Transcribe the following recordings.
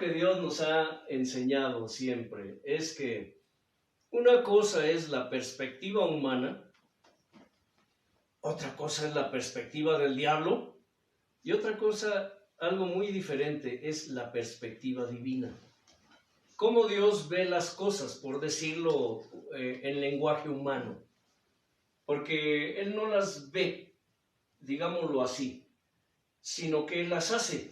que Dios nos ha enseñado siempre es que una cosa es la perspectiva humana, otra cosa es la perspectiva del diablo y otra cosa, algo muy diferente, es la perspectiva divina. Cómo Dios ve las cosas, por decirlo en lenguaje humano, porque Él no las ve, digámoslo así, sino que Él las hace.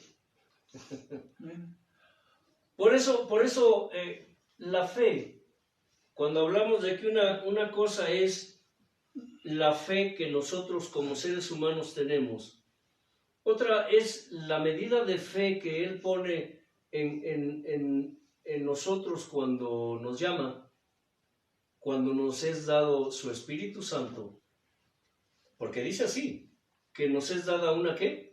Por eso la fe, cuando hablamos de que una cosa es la fe que nosotros como seres humanos tenemos, otra es la medida de fe que Él pone en nosotros cuando nos llama, cuando nos es dado su Espíritu Santo, porque dice así, que nos es dada una ¿qué?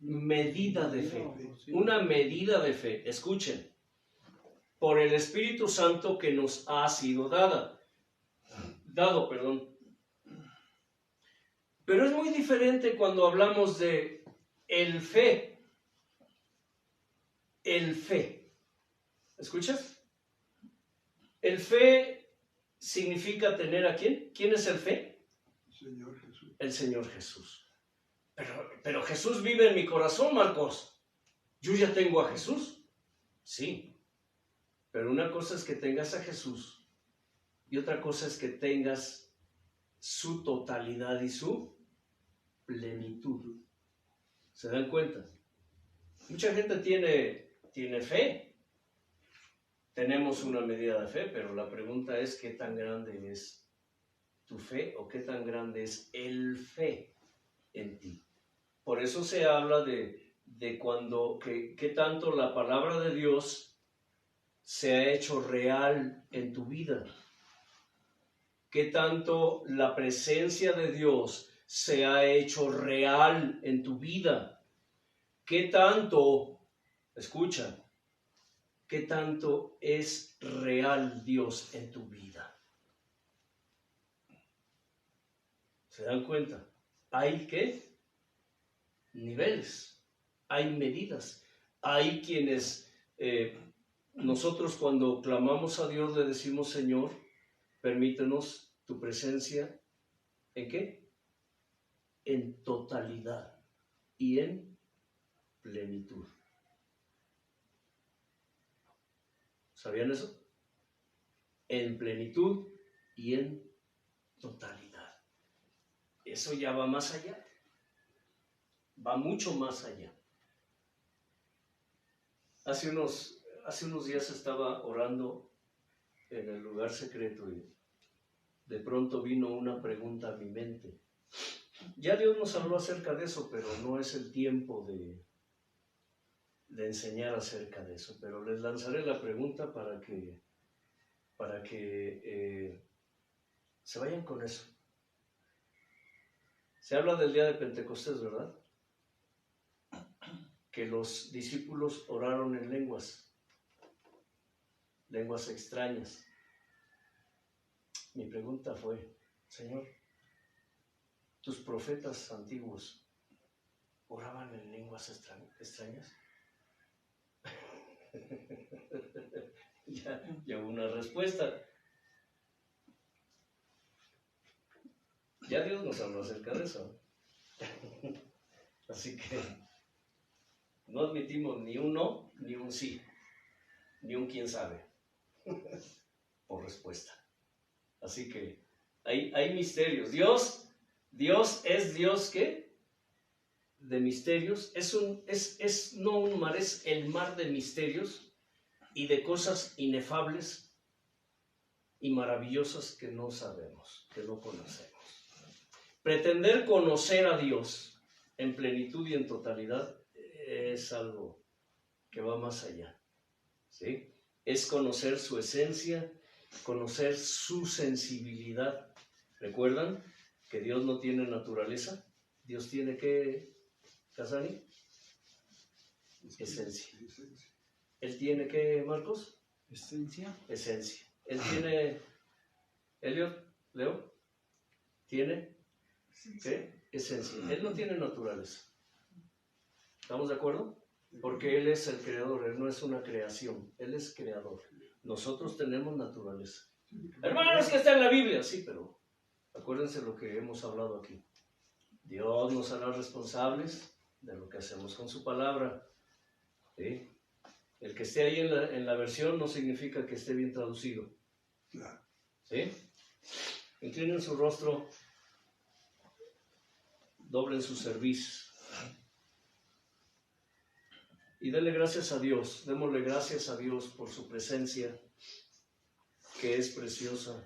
Medida de fe, una medida de fe, escuchen, por el Espíritu Santo que nos ha sido dado. Pero es muy diferente cuando hablamos de el fe. ¿Escuchas? El fe significa tener ¿a quién? ¿Quién es el fe? Señor Jesús. El Señor Jesús. Pero Jesús vive en mi corazón, Marcos. Yo ya tengo a Jesús. Sí. Pero una cosa es que tengas a Jesús y otra cosa es que tengas su totalidad y su plenitud. ¿Se dan cuenta? Mucha gente tiene fe. Tenemos una medida de fe, pero la pregunta es ¿qué tan grande es tu fe o qué tan grande es el fe en ti? Por eso se habla de cuando, qué tanto la palabra de Dios se ha hecho real en tu vida. Qué tanto la presencia de Dios se ha hecho real en tu vida. Qué tanto, escucha, qué tanto es real Dios en tu vida. ¿Se dan cuenta? Hay ¿qué? Niveles, hay medidas, hay quienes nosotros cuando clamamos a Dios le decimos Señor, permítenos tu presencia, ¿en qué? En totalidad y en plenitud. ¿Sabían eso? En plenitud y en totalidad. Eso ya va más allá. Va mucho más allá. Hace unos días estaba orando en el lugar secreto y de pronto vino una pregunta a mi mente. Ya Dios nos habló acerca de eso, pero no es el tiempo de enseñar acerca de eso. Pero les lanzaré la pregunta para que se vayan con eso. Se habla del día de Pentecostés, ¿verdad? Que los discípulos oraron en lenguas extrañas. Mi pregunta fue, Señor, ¿tus profetas antiguos oraban en lenguas extrañas? ya hubo una respuesta. Ya Dios nos habló acerca de eso. Así que no admitimos ni un no, ni un sí, ni un quién sabe por respuesta. Así que hay misterios. Dios es Dios ¿qué? De misterios. Es no un mar, es el mar de misterios y de cosas inefables y maravillosas que no sabemos, que no conocemos. Pretender conocer a Dios en plenitud y en totalidad es algo que va más allá, ¿sí? Es conocer su esencia, conocer su sensibilidad. ¿Recuerdan que Dios no tiene naturaleza? Dios tiene ¿qué, Casani? Esencia. ¿Él tiene qué, Marcos? Esencia. Esencia. ¿Él tiene, Elliot, Leo? ¿Tiene qué? Esencia. Él no tiene naturaleza. ¿Estamos de acuerdo? porque Él es el creador, Él no es una creación, Él es creador. Nosotros tenemos naturaleza. Hermanos, que está en la Biblia, sí, pero acuérdense lo que hemos hablado aquí. Dios nos hará responsables de lo que hacemos con su palabra. ¿Sí? El que esté ahí en la versión no significa que esté bien traducido. ¿Sí? Inclinen su rostro, doblen su cerviz y denle gracias a Dios. Démosle gracias a Dios por su presencia, que es preciosa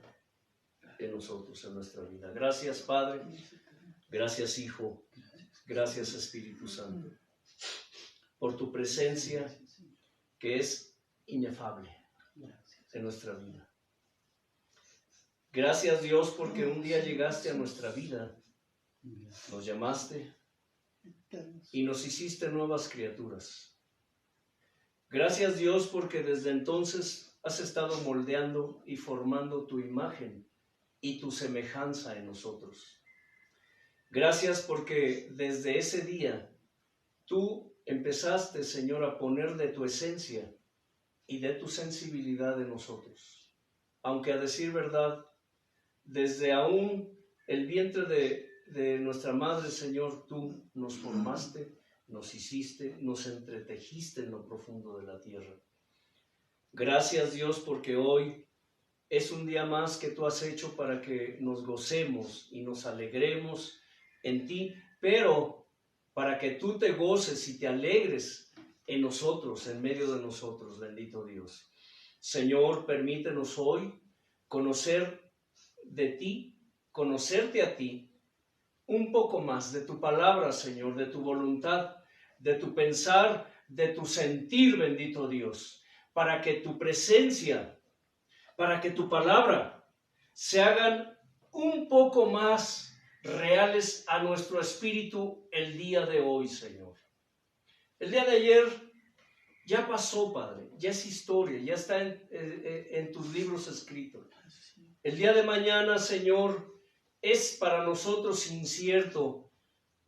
en nosotros, en nuestra vida. Gracias, Padre. Gracias, Hijo. Gracias, Espíritu Santo, por tu presencia que es inefable en nuestra vida. Gracias, Dios, porque un día llegaste a nuestra vida, nos llamaste y nos hiciste nuevas criaturas. Gracias, Dios, porque desde entonces has estado moldeando y formando tu imagen y tu semejanza en nosotros. Gracias porque desde ese día tú empezaste, Señor, a poner de tu esencia y de tu sensibilidad en nosotros. Aunque a decir verdad, desde aún el vientre de nuestra madre, Señor, tú nos formaste, nos hiciste, nos entretejiste en lo profundo de la tierra. Gracias, Dios, porque hoy es un día más que tú has hecho para que nos gocemos y nos alegremos en ti, pero para que tú te goces y te alegres en nosotros, en medio de nosotros, bendito Dios. Señor, permítenos hoy conocer de ti, conocerte a ti, un poco más de tu palabra, Señor, de tu voluntad, de tu pensar, de tu sentir, bendito Dios, para que tu presencia, para que tu palabra se hagan un poco más reales a nuestro espíritu el día de hoy, Señor. El día de ayer ya pasó, Padre, ya es historia, ya está en tus libros escritos. El día de mañana, Señor, es para nosotros incierto,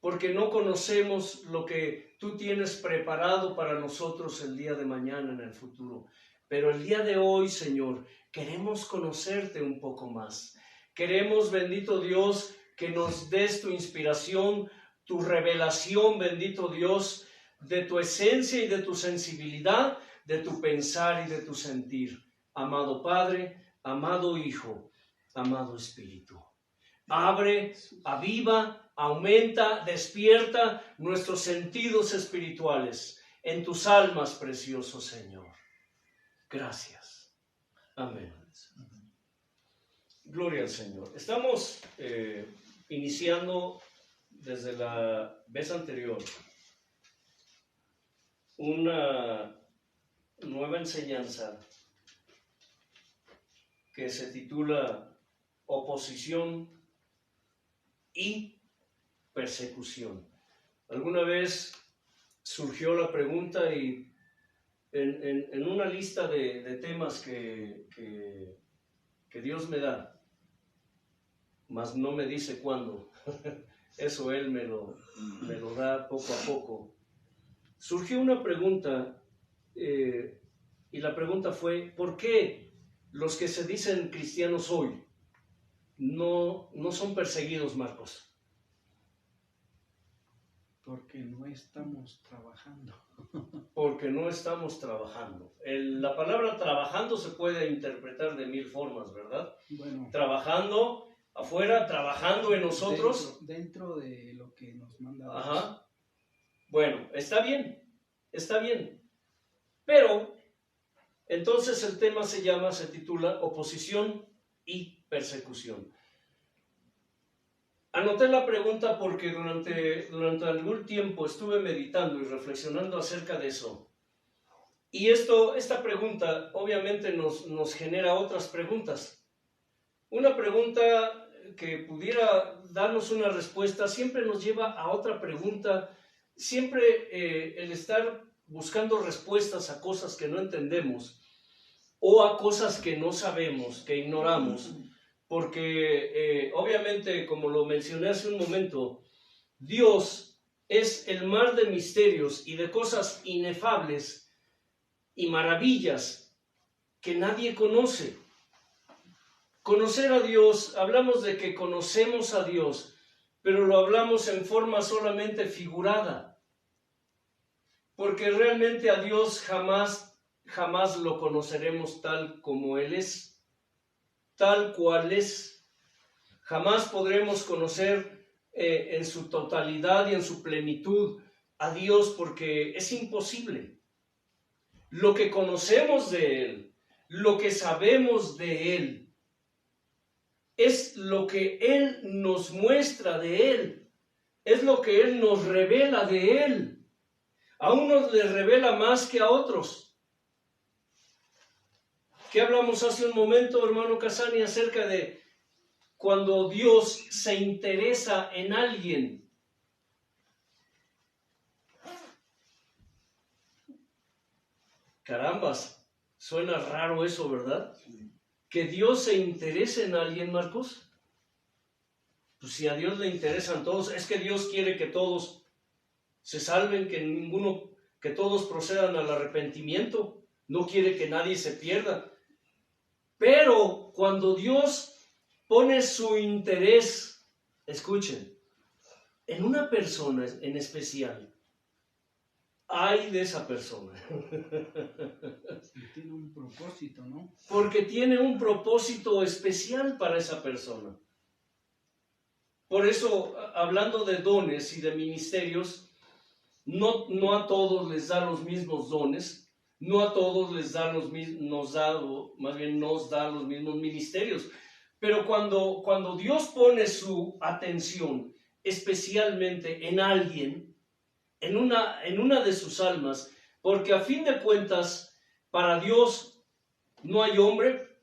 porque no conocemos lo que tú tienes preparado para nosotros el día de mañana en el futuro. Pero el día de hoy, Señor, queremos conocerte un poco más. Queremos, bendito Dios, que nos des tu inspiración, tu revelación, bendito Dios, de tu esencia y de tu sensibilidad, de tu pensar y de tu sentir. Amado Padre, amado Hijo, amado Espíritu. Abre, aviva, aumenta, despierta nuestros sentidos espirituales en tus almas, precioso Señor. Gracias. Amén. Gloria al Señor. Estamos iniciando desde la vez anterior una nueva enseñanza que se titula Oposición y Persecución. Alguna vez surgió la pregunta y en una lista de temas que Dios me da, mas no me dice cuándo, eso Él me lo da poco a poco, surgió una pregunta y la pregunta fue: ¿por qué los que se dicen cristianos hoy no son perseguidos, Marcos? Porque no estamos trabajando. Porque no estamos trabajando. La palabra trabajando se puede interpretar de mil formas, ¿verdad? Bueno, trabajando afuera, trabajando en nosotros. Dentro de lo que nos manda Dios. Ajá. Bueno, está bien. Pero, entonces el tema se titula Oposición y Persecución. Anoté la pregunta porque durante algún tiempo estuve meditando y reflexionando acerca de eso. Y esta pregunta obviamente nos genera otras preguntas. Una pregunta que pudiera darnos una respuesta siempre nos lleva a otra pregunta. Siempre el estar buscando respuestas a cosas que no entendemos o a cosas que no sabemos, que ignoramos. Porque obviamente, como lo mencioné hace un momento, Dios es el mar de misterios y de cosas inefables y maravillas que nadie conoce. Conocer a Dios, hablamos de que conocemos a Dios, pero lo hablamos en forma solamente figurada, porque realmente a Dios jamás lo conoceremos tal como Él es, tal cual es. Jamás podremos conocer en su totalidad y en su plenitud a Dios, porque es imposible. Lo que conocemos de Él, lo que sabemos de Él, es lo que Él nos muestra de Él, es lo que Él nos revela de Él. A unos les revela más que a otros. ¿Qué hablamos hace un momento, hermano Casani, acerca de cuando Dios se interesa en alguien? Carambas, suena raro eso, ¿verdad? Sí. Que Dios se interese en alguien, Marcos. Pues si a Dios le interesan todos, es que Dios quiere que todos se salven, que todos procedan al arrepentimiento. No quiere que nadie se pierda. Pero cuando Dios pone su interés, escuchen, en una persona en especial, ay de esa persona. Tiene un propósito, ¿no? Porque tiene un propósito especial para esa persona. Por eso, hablando de dones y de ministerios, no a todos les da los mismos dones, no a todos les da nos da los mismos ministerios. Pero cuando Dios pone su atención especialmente en alguien, en una de sus almas, porque a fin de cuentas, para Dios no hay hombre,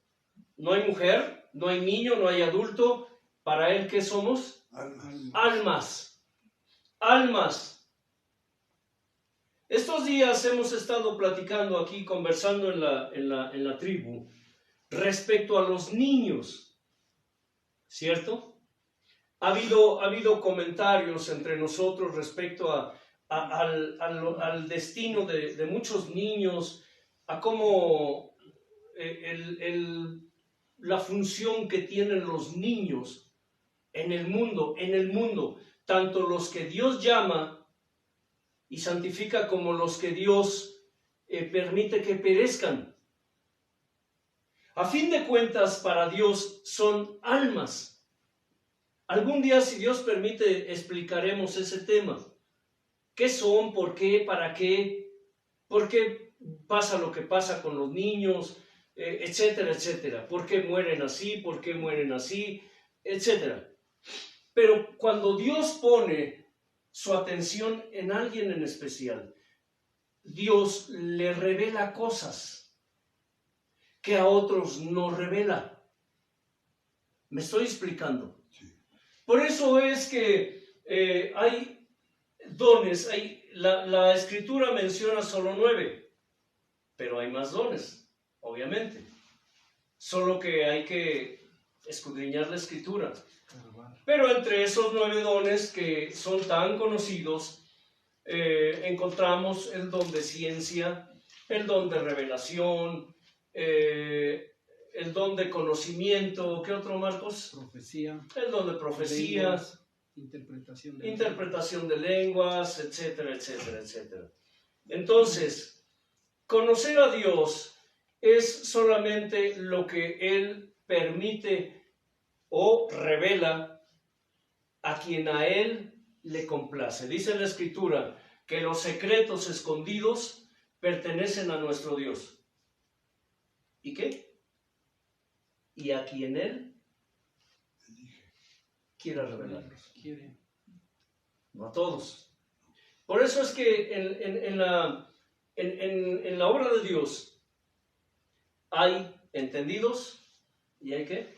no hay mujer, no hay niño, no hay adulto. Para Él, ¿qué somos? Almas. Estos días hemos estado platicando aquí, conversando en la tribu, respecto a los niños, ¿cierto? Ha habido comentarios entre nosotros respecto al destino de muchos niños, a cómo la función que tienen los niños en el mundo, tanto los que Dios llama y santifica como los que Dios permite que perezcan. A fin de cuentas, para Dios son almas. Algún día, si Dios permite, explicaremos ese tema. ¿Qué son? ¿Por qué? ¿Para qué? ¿Por qué pasa lo que pasa con los niños? Etcétera, etcétera. ¿Por qué mueren así? ¿Por qué mueren así? Etcétera. Pero cuando Dios pone su atención en alguien en especial, Dios le revela cosas que a otros no revela. ¿Me estoy explicando? Sí. Por eso es que hay dones, la Escritura menciona solo 9, pero hay más dones, obviamente. Solo que hay que escudriñar la Escritura. Pero entre esos 9 dones que son tan conocidos, encontramos el don de ciencia, el don de revelación, el don de conocimiento. ¿Qué otro, Marcos? Profecía. El don de profecías. Interpretación de lenguas, etcétera, etcétera, etcétera. Entonces, conocer a Dios es solamente lo que Él permite o revela a quien a Él le complace. Dice la Escritura que los secretos escondidos pertenecen a nuestro Dios. ¿Y qué? Y a quien Él quiera revelarlos. No a todos. Por eso es que en la obra de Dios hay entendidos y hay ¿qué?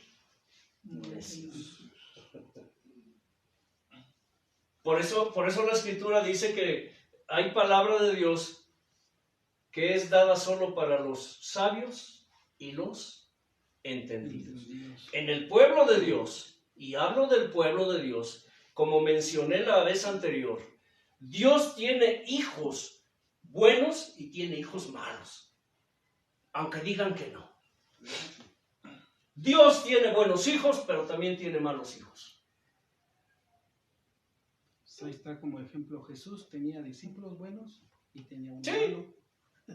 Necios. Por eso la Escritura dice que hay palabra de Dios que es dada solo para los sabios y los entendidos. En el pueblo de Dios, y hablo del pueblo de Dios, como mencioné la vez anterior, Dios tiene hijos buenos y tiene hijos malos, aunque digan que no. Dios tiene buenos hijos, pero también tiene malos hijos. Ahí está como ejemplo, Jesús tenía discípulos buenos y tenía un Sí, malo.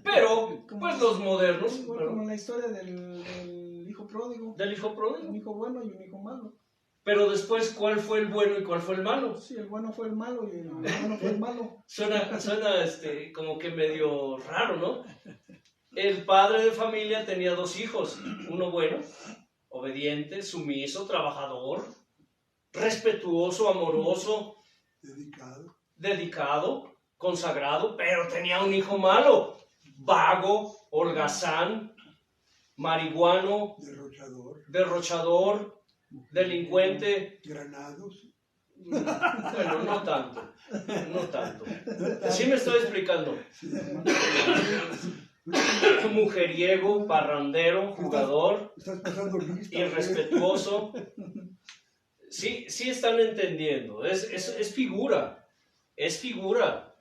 pero pues los modernos, Igual como en la historia del hijo pródigo. del hijo Un pródigo. hijo bueno y un hijo malo. Pero después, ¿cuál fue el bueno y cuál fue el malo? Sí, el bueno fue el malo y el bueno fue el malo. Suena como que medio raro, ¿no? El padre de familia tenía dos hijos, uno bueno, obediente, sumiso, trabajador, respetuoso, amoroso, dedicado, consagrado, pero tenía un hijo malo, vago, holgazán, marihuano, derrochador, delincuente. Granados. Bueno, no tanto. Sí me estoy explicando. Mujeriego, parrandero, jugador, Estás pasando lista, irrespetuoso. Sí están entendiendo. Es figura. Es figura.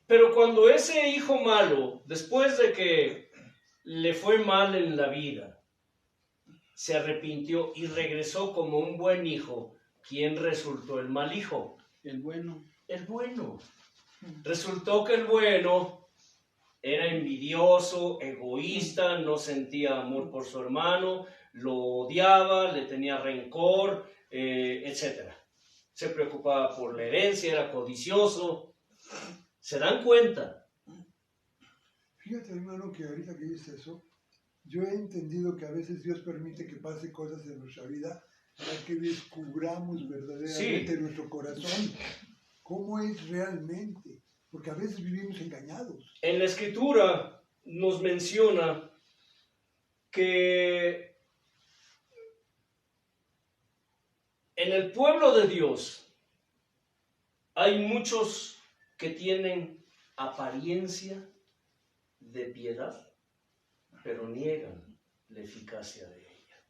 Pero cuando ese hijo malo, después de que le fue mal en la vida, se arrepintió y regresó como un buen hijo, ¿quién resultó el mal hijo? El bueno. El bueno. Resultó que el bueno era envidioso, egoísta, no sentía amor por su hermano, lo odiaba, le tenía rencor, etc. Se preocupaba por la herencia, era codicioso. ¿Se dan cuenta? Fíjate, hermano, que ahorita que dices eso, yo he entendido que a veces Dios permite que pase cosas en nuestra vida para que descubramos verdaderamente nuestro corazón, cómo es realmente, porque a veces vivimos engañados. En la Escritura nos menciona que en el pueblo de Dios hay muchos que tienen apariencia de piedad, pero niegan la eficacia de ella.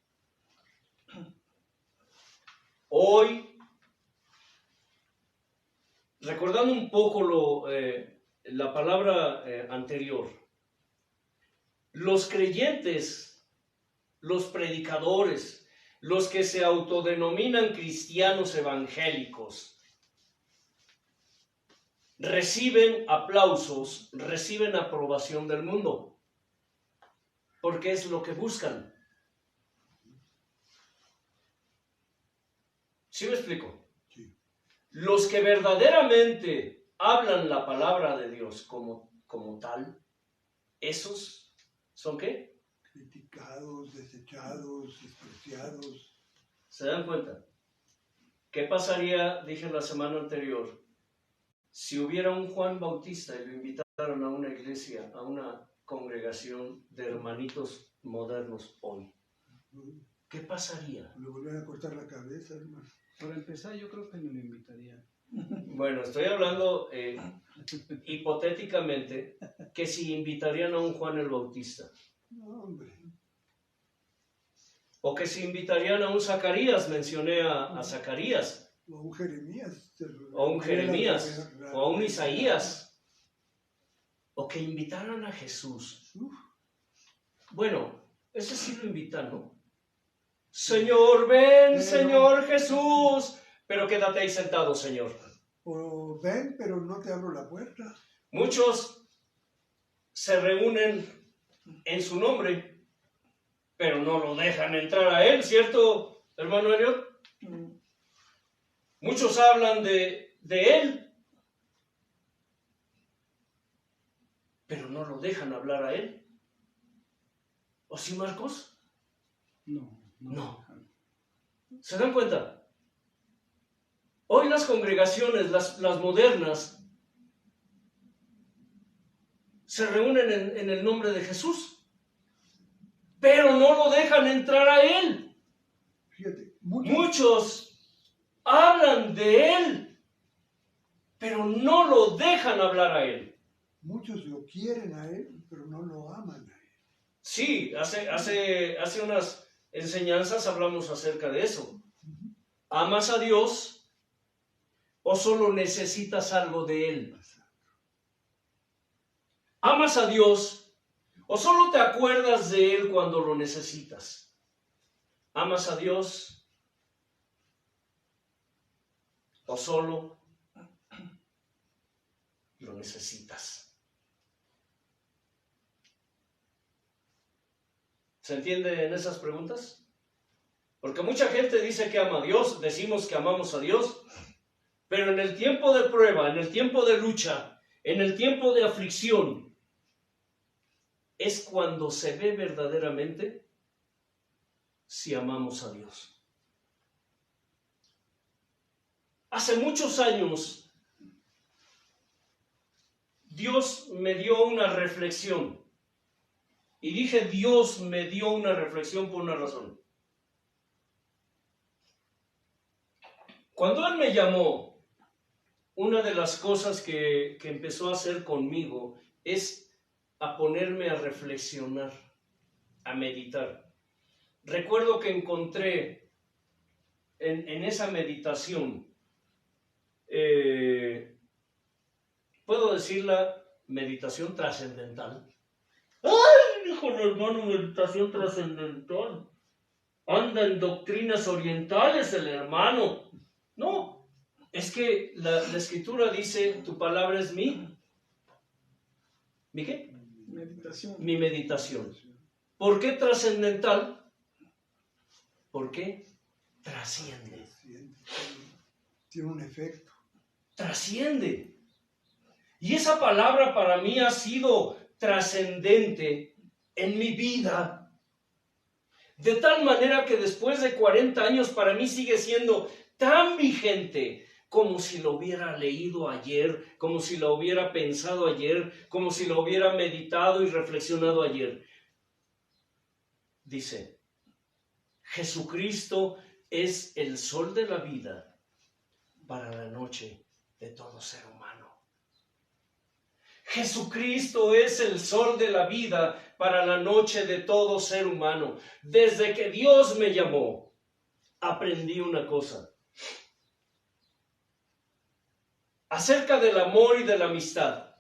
Hoy, recordando un poco la palabra anterior, los creyentes, los predicadores, los que se autodenominan cristianos evangélicos, reciben aplausos, reciben aprobación del mundo, porque es lo que buscan. ¿Sí me explico? Sí. Los que verdaderamente hablan la palabra de Dios como tal, esos son ¿qué? Criticados, desechados, despreciados. ¿Se dan cuenta? ¿Qué pasaría, dije la semana anterior, si hubiera un Juan Bautista y lo invitaran a una iglesia, a una congregación de hermanitos modernos hoy? ¿Qué pasaría? Le volvieron a cortar la cabeza, hermano. Para empezar, yo creo que me lo invitaría. Bueno, estoy hablando hipotéticamente que si invitarían a un Juan el Bautista. No, hombre. O que si invitarían a un Zacarías, mencioné a Zacarías. O un Jeremías. O un Jeremías. O a un Isaías. O que invitaran a Jesús. Bueno, ese sí lo invitan, ¿no? Señor, ven, Señor Jesús. Pero quédate ahí sentado, Señor. O ven, pero no te abro la puerta. Muchos se reúnen en su nombre, pero no lo dejan entrar a él, ¿cierto, hermano Eliot? Muchos hablan de él, pero no lo dejan hablar a él. ¿O sí, Marcos? No. ¿Se dan cuenta? Hoy las congregaciones, las modernas, se reúnen en el nombre de Jesús, pero no lo dejan entrar a él. Fíjate, Muchos hablan de él, pero no lo dejan hablar a él. muchos lo quieren a él, pero no lo aman a él. Sí, hace unas enseñanzas hablamos acerca de eso. Amas a Dios, ¿O solo necesitas algo de Él? ¿Amas a Dios o solo te acuerdas de Él cuando lo necesitas? ¿Amas a Dios o solo lo necesitas? ¿Se entiende en esas preguntas? Porque mucha gente dice que ama a Dios, decimos que amamos a Dios, pero en el tiempo de prueba, en el tiempo de lucha, en el tiempo de aflicción, es cuando se ve verdaderamente si amamos a Dios. Hace muchos años, Dios me dio una reflexión. Y dije, Dios me dio una reflexión por una razón. Cuando Él me llamó, una de las cosas que empezó a hacer conmigo es a ponerme a reflexionar, a meditar. Recuerdo que encontré en esa meditación, puedo decirla, meditación trascendental. ¡Ay! Dijo el hermano, meditación trascendental. Anda en doctrinas orientales el hermano. No, es que la escritura dice, tu palabra es ¿mi qué? Meditación. Mi meditación. ¿Por qué trascendental? Porque trasciende. Tiene un efecto. Trasciende. Y esa palabra para mí ha sido trascendente en mi vida. De tal manera que después de 40 años para mí sigue siendo tan vigente como si lo hubiera leído ayer, como si lo hubiera pensado ayer, como si lo hubiera meditado y reflexionado ayer. Dice, Jesucristo es el sol de la vida para la noche de todo ser humano. Jesucristo es el sol de la vida para la noche de todo ser humano. Desde que Dios me llamó, aprendí una cosa. Acerca del amor y de la amistad.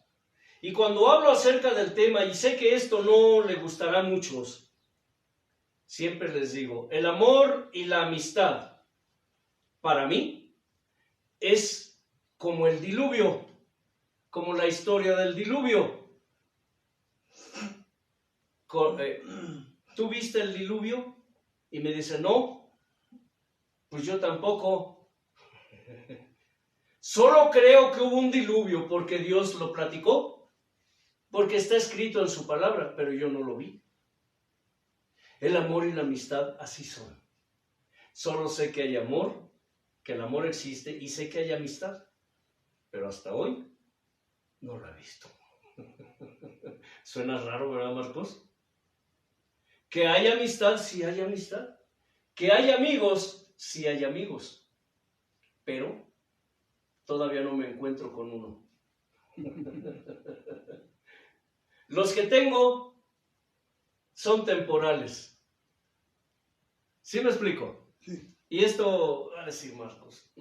Y cuando hablo acerca del tema, y sé que esto no le gustará a muchos, siempre les digo, el amor y la amistad, para mí, es como el diluvio, como la historia del diluvio. ¿Tú viste el diluvio? Y me dice, no, pues yo tampoco. Solo creo que hubo un diluvio porque Dios lo platicó, porque está escrito en su palabra, pero yo no lo vi. El amor y la amistad así son. Solo sé que hay amor, que el amor existe, y sé que hay amistad, pero hasta hoy no lo he visto. Suena raro, ¿verdad, Marcos? Que hay amistad, sí hay amistad. Que hay amigos, sí hay amigos. Pero todavía no me encuentro con uno. Los que tengo son temporales. ¿Sí me explico? Sí. Y esto va a decir Marcos.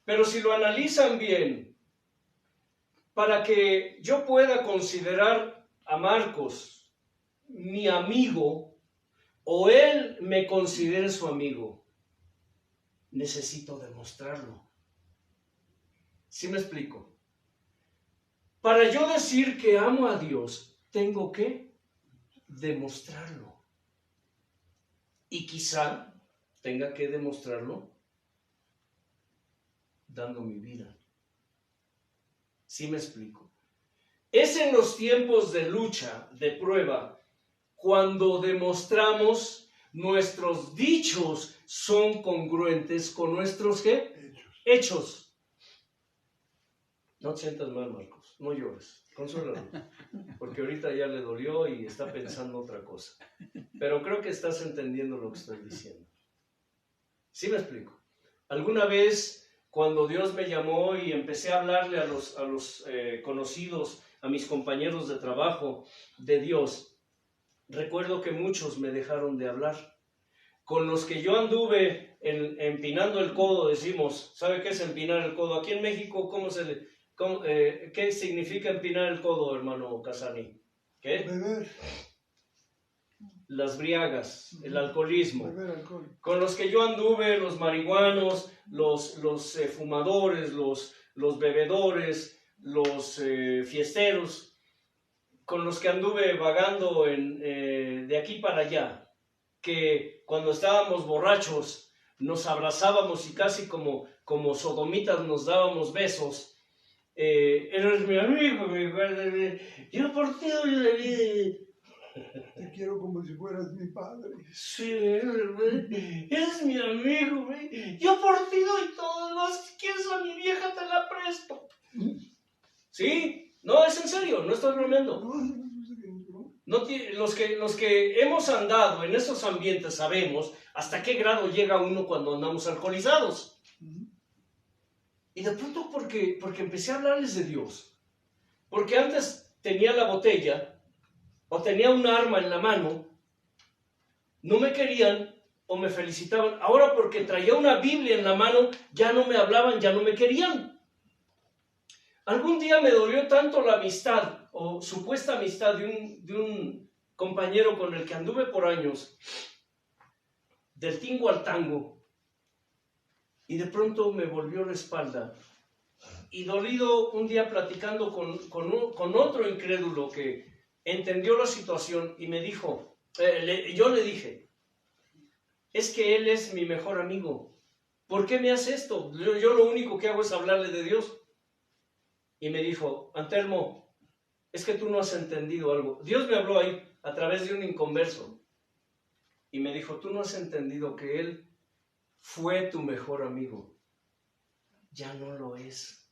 Pero si lo analizan bien, para que yo pueda considerar a Marcos mi amigo, o él me considere su amigo, necesito demostrarlo. ¿Sí me explico? Para yo decir que amo a Dios, tengo que demostrarlo. Y quizá tenga que demostrarlo dando mi vida. ¿Sí me explico? Es en los tiempos de lucha, de prueba, cuando demostramos nuestros dichos son congruentes con nuestros ¿qué? Hechos. No te sientas mal, Marcos, no llores, consuélalo, porque ahorita ya le dolió y está pensando otra cosa. Pero creo que estás entendiendo lo que estoy diciendo. ¿Sí me explico? Alguna vez, cuando Dios me llamó y empecé a hablarle a los conocidos, a mis compañeros de trabajo de Dios, recuerdo que muchos me dejaron de hablar. con los que yo anduve empinando el codo, decimos, ¿sabe qué es empinar el codo? Aquí en México, ¿qué significa empinar el codo, hermano Casani? ¿Qué? Beber. Las briagas, el alcoholismo. Beber alcohol. Con los que yo anduve, los marihuanos, los fumadores, los bebedores, los fiesteros, con los que anduve vagando de aquí para allá, que cuando estábamos borrachos nos abrazábamos y casi como sodomitas nos dábamos besos. Eres mi amigo, yo por ti doy la vida. Te quiero como si fueras mi padre. Sí, eres mi amigo, güey. Yo por ti doy todo, ¿no? Si quieres a mi vieja te la presto. ¿Sí? No, es en serio, no estoy bromeando. No, los que hemos andado en esos ambientes sabemos hasta qué grado llega uno cuando andamos alcoholizados. Y de pronto porque empecé a hablarles de Dios. Porque antes tenía la botella o tenía un arma en la mano, no me querían o me felicitaban. Ahora porque traía una Biblia en la mano, ya no me hablaban, ya no me querían. Algún día me dolió tanto la amistad o supuesta amistad de un compañero con el que anduve por años, del tingo al tango, y de pronto me volvió la espalda. Y dolido, un día platicando con otro incrédulo que entendió la situación y me dijo, yo le dije, es que él es mi mejor amigo. ¿Por qué me hace esto? Yo lo único que hago es hablarle de Dios. Y me dijo, Antelmo, es que tú no has entendido algo. Dios me habló ahí a través de un inconverso. Y me dijo, tú no has entendido que él fue tu mejor amigo. Ya no lo es.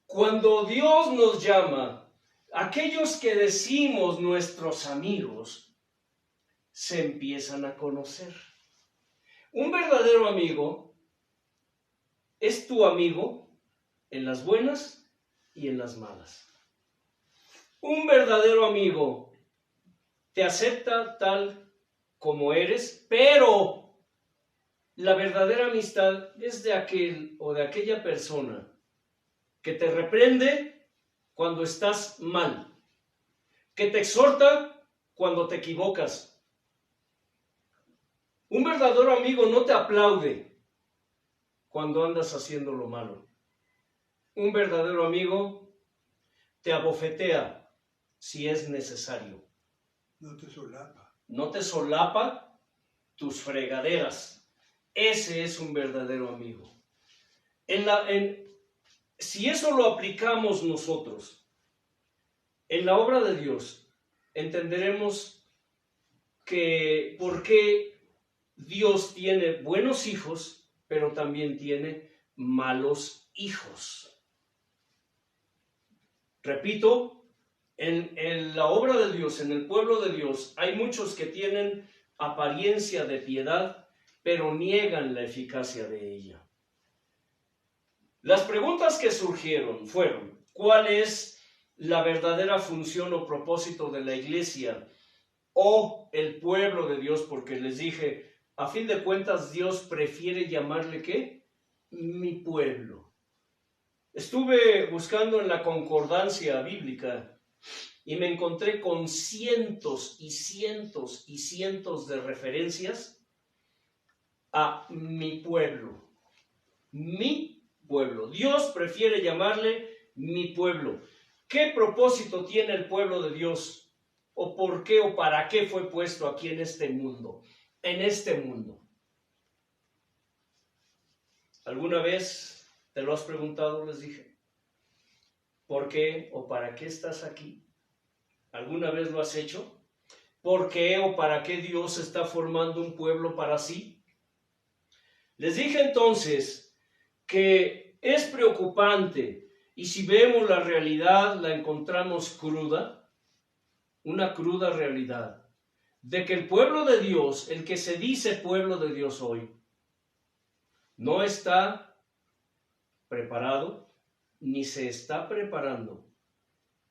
Cuando Dios nos llama, aquellos que decimos nuestros amigos se empiezan a conocer. Un verdadero amigo es tu amigo en las buenas y en las malas. Un verdadero amigo te acepta tal como eres, pero la verdadera amistad es de aquel o de aquella persona que te reprende cuando estás mal, que te exhorta cuando te equivocas. Un verdadero amigo no te aplaude cuando andas haciendo lo malo. Un verdadero amigo te abofetea si es necesario. No te solapa. No te solapa tus fregaderas. Ese es un verdadero amigo. Si eso lo aplicamos nosotros en la obra de Dios, entenderemos que por qué Dios tiene buenos hijos, pero también tiene malos hijos. Repito, en la obra de Dios, en el pueblo de Dios, hay muchos que tienen apariencia de piedad, pero niegan la eficacia de ella. Las preguntas que surgieron fueron, ¿cuál es la verdadera función o propósito de la iglesia o el pueblo de Dios? Porque les dije, a fin de cuentas, Dios prefiere llamarle ¿qué? Mi pueblo. Estuve buscando en la concordancia bíblica y me encontré con cientos y cientos y cientos de referencias a mi pueblo. Mi pueblo. Dios prefiere llamarle mi pueblo. ¿Qué propósito tiene el pueblo de Dios? ¿O por qué o para qué fue puesto aquí en este mundo? En este mundo. ¿Alguna vez te lo has preguntado? Les dije. ¿Por qué o para qué estás aquí? ¿Alguna vez lo has hecho? ¿Por qué o para qué Dios está formando un pueblo para sí? Les dije entonces que es preocupante y si vemos la realidad la encontramos cruda, una cruda realidad, de que el pueblo de Dios, el que se dice pueblo de Dios hoy, no está preparado, ni se está preparando,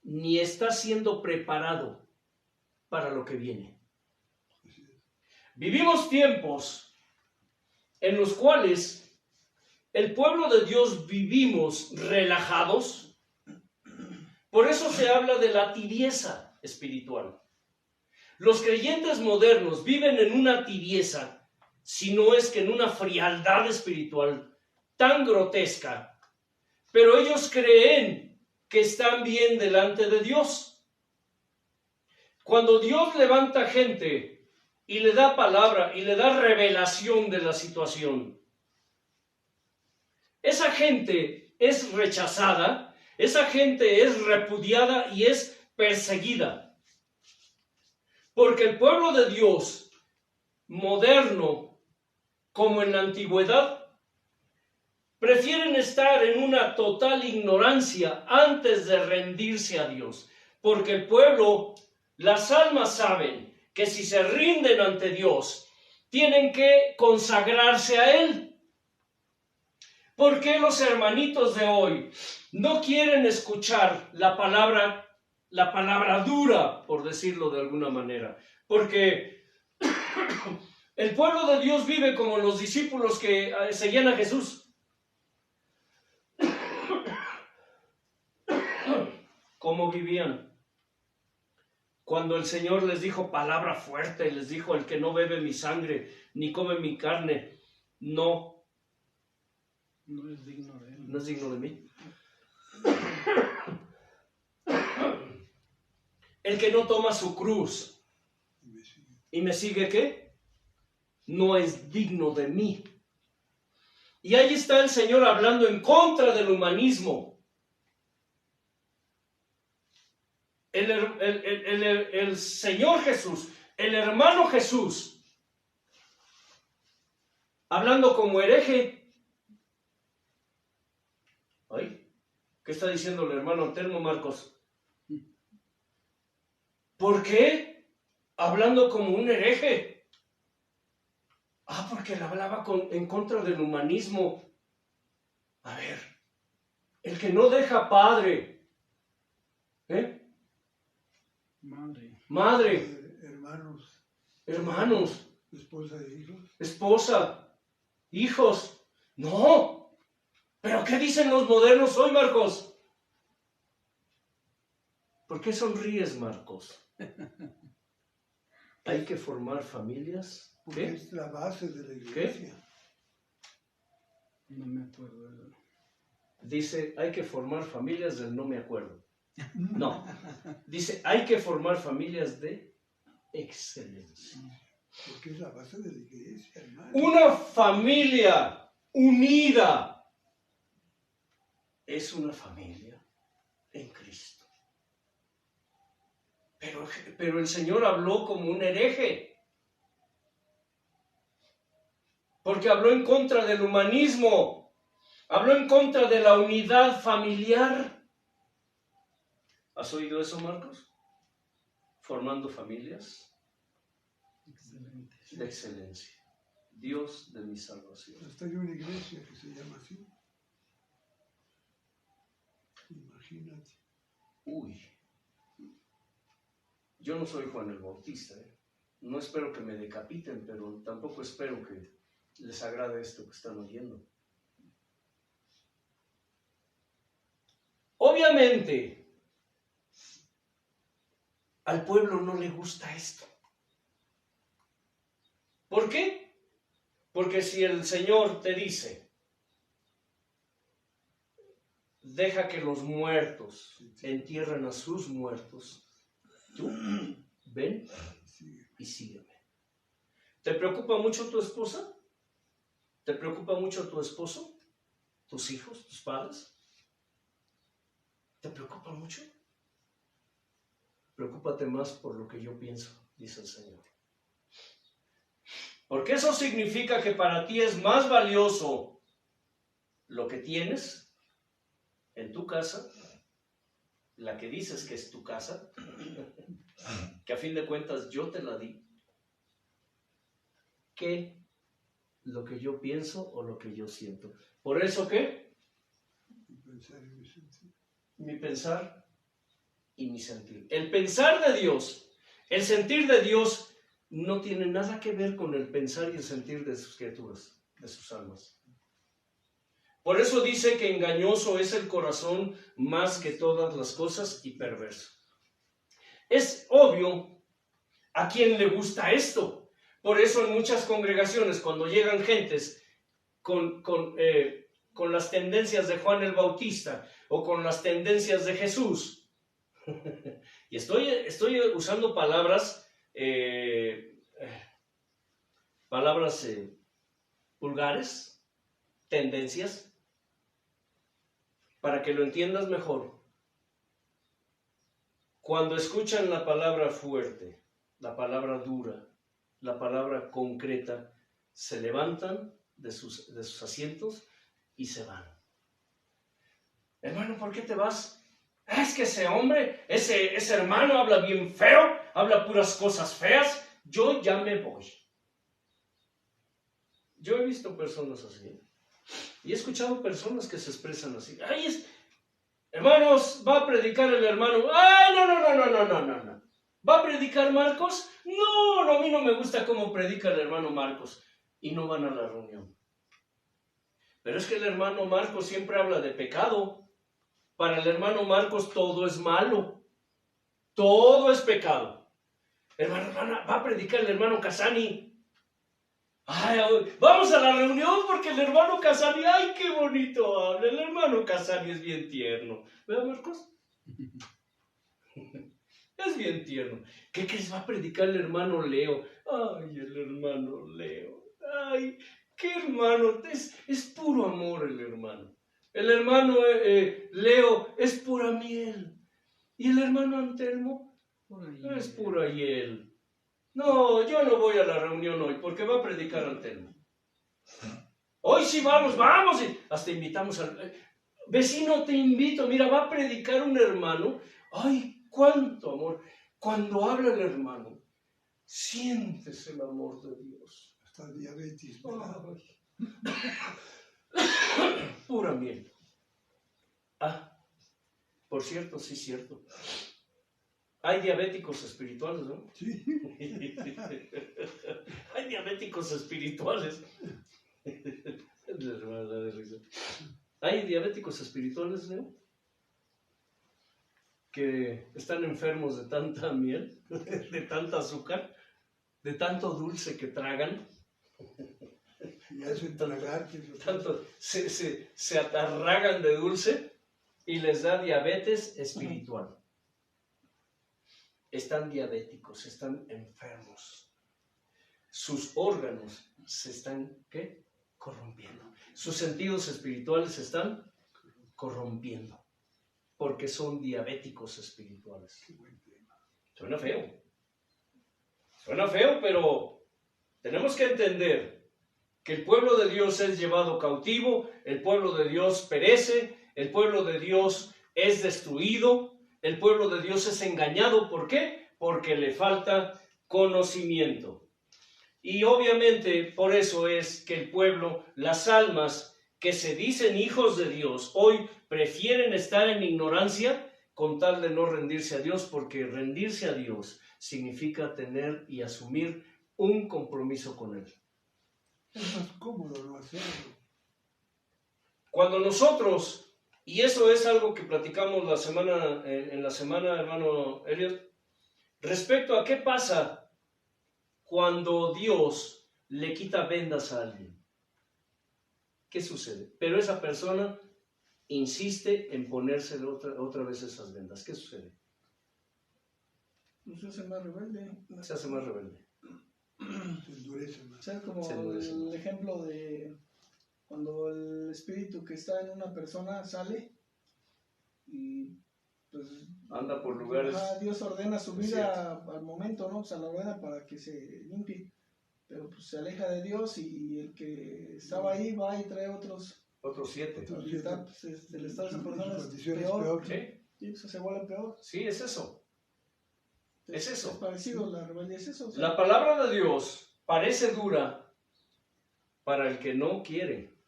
ni está siendo preparado para lo que viene. Vivimos tiempos en los cuales el pueblo de Dios vivimos relajados. Por eso se habla de la tibieza espiritual. Los creyentes modernos viven en una tibieza, si no es que en una frialdad espiritual tan grotesca, pero ellos creen que están bien delante de Dios. Cuando Dios levanta gente y le da palabra y le da revelación de la situación, esa gente es rechazada, esa gente es repudiada y es perseguida. Porque el pueblo de Dios, moderno como en la antigüedad, prefieren estar en una total ignorancia antes de rendirse a Dios. Porque el pueblo, las almas saben que si se rinden ante Dios, tienen que consagrarse a Él. ¿Por qué los hermanitos de hoy no quieren escuchar la palabra dura, por decirlo de alguna manera? Porque el pueblo de Dios vive como los discípulos que seguían a Jesús. ¿Cómo vivían? Cuando el Señor les dijo palabra fuerte, les dijo: el que no bebe mi sangre ni come mi carne, no es digno de él. No es digno de mí. El que no toma su cruz y me sigue, ¿qué? No es digno de mí. Y ahí está el Señor hablando en contra del humanismo. El Señor Jesús, el hermano Jesús, hablando como hereje. ¿Ay? ¿Qué está diciendo el hermano Antelmo, Marcos? ¿Por qué? Hablando como un hereje. Porque él hablaba en contra del humanismo. A ver, el que no deja padre, madre, hermanos, esposa, hijos. No. ¿Pero qué dicen los modernos hoy, Marcos? ¿Por qué sonríes, Marcos? Hay que formar familias. Porque es la base de la iglesia. No me acuerdo. Dice, hay que formar familias del no me acuerdo. No. Dice, hay que formar familias de excelencia. Porque es la base de la iglesia, hermano. Una familia unida es una familia en Cristo. Pero el Señor habló como un hereje. Porque habló en contra del humanismo. Habló en contra de la unidad familiar. ¿Has oído eso, Marcos? Formando familias de excelencia. Dios de mi salvación. Hasta hay una iglesia que se llama así. Imagínate. Uy. Yo no soy Juan el Bautista. No espero que me decapiten, pero tampoco espero que les agrade esto que están oyendo. Obviamente, al pueblo no le gusta esto. ¿Por qué? Porque si el Señor te dice, deja que los muertos entierren a sus muertos, tú ven y sígueme. ¿Te preocupa mucho tu esposa? ¿Te preocupa mucho tu esposo? ¿Tus hijos? ¿Tus padres? ¿Te preocupa mucho? Preocúpate más por lo que yo pienso, dice el Señor. Porque eso significa que para ti es más valioso lo que tienes en tu casa, la que dices que es tu casa, que a fin de cuentas yo te la di, que lo que yo pienso o lo que yo siento. ¿Por eso qué? Mi pensar y mi sentir. El pensar de Dios, el sentir de Dios no tiene nada que ver con el pensar y el sentir de sus criaturas, de sus almas. Por eso dice que engañoso es el corazón más que todas las cosas y perverso. Es obvio a quién le gusta esto. Por eso en muchas congregaciones, cuando llegan gentes con las tendencias de Juan el Bautista o con las tendencias de Jesús, y estoy usando palabras vulgares, tendencias, para que lo entiendas mejor. Cuando escuchan la palabra fuerte, la palabra dura, la palabra concreta, se levantan de sus asientos y se van. Hermano, ¿por qué te vas? Es que ese hombre, ese hermano habla bien feo, habla puras cosas feas, yo ya me voy. Yo he visto personas así. Y he escuchado personas que se expresan así. Ay, hermanos, va a predicar el hermano. Ay, no. ¿Va a predicar Marcos? No, a mí no me gusta cómo predica el hermano Marcos. Y no van a la reunión. Pero es que el hermano Marcos siempre habla de pecado. Para el hermano Marcos todo es malo. Todo es pecado. Hermana, va a predicar el hermano Casani. Ay, vamos a la reunión porque el hermano Casani, ay, qué bonito habla. El hermano Casani es bien tierno. ¿Verdad, Marcos? Es bien tierno. ¿Qué crees? Va a predicar el hermano Leo. Ay, el hermano Leo. Ay, qué hermano. Es puro amor el hermano. El hermano Leo es pura miel. ¿Y el hermano Antelmo? Es pura hiel. No, yo no voy a la reunión hoy porque va a predicar Antelmo. Hoy sí vamos. Y hasta invitamos al... Vecino, te invito. Mira, va a predicar un hermano. Ay, cuánto amor. Cuando habla el hermano, sientes el amor de Dios. Hasta diabetes, ¿verdad? Pura miel. Por cierto, sí, cierto. Hay diabéticos espirituales, ¿no? Sí. Hay diabéticos espirituales. Hay diabéticos espirituales, ¿no? Que están enfermos de tanta miel, de tanta azúcar, de tanto dulce que tragan. Y hacen tragar. Se atarragan de dulce y les da diabetes espiritual. Están diabéticos, están enfermos. Sus órganos se están, ¿qué? Corrompiendo. Sus sentidos espirituales se están corrompiendo. Porque son diabéticos espirituales. Suena feo. Suena feo, pero tenemos que entender que el pueblo de Dios es llevado cautivo, el pueblo de Dios perece, el pueblo de Dios es destruido, el pueblo de Dios es engañado. ¿Por qué? Porque le falta conocimiento. Y obviamente por eso es que el pueblo, las almas que se dicen hijos de Dios, hoy prefieren estar en ignorancia con tal de no rendirse a Dios, porque rendirse a Dios significa tener y asumir un compromiso con Él. Es más cómodo no hacerlo. Cuando nosotros, y eso es algo que platicamos en la semana, hermano Elliot, respecto a qué pasa cuando Dios le quita vendas a alguien. ¿Qué sucede? Pero esa persona insiste en ponerse otra vez esas vendas. ¿Qué sucede? Se hace más rebelde. Se hace más rebelde. Se endurece más. O sea, como el ejemplo de cuando el espíritu que está en una persona sale y pues anda por lugares. Dios ordena su vida al momento, ¿no? O sea, la ordena para que se limpie. Pero pues se aleja de Dios y el que estaba ahí va y trae otros 7. Otros Y está, pues, el estado de esa persona es peor. ¿Sí? Y pues, se vuelve peor. Sí, es eso. Entonces, es eso. Es parecido, la rebeldía es eso. O sea, la palabra de Dios parece dura para el que no quiere,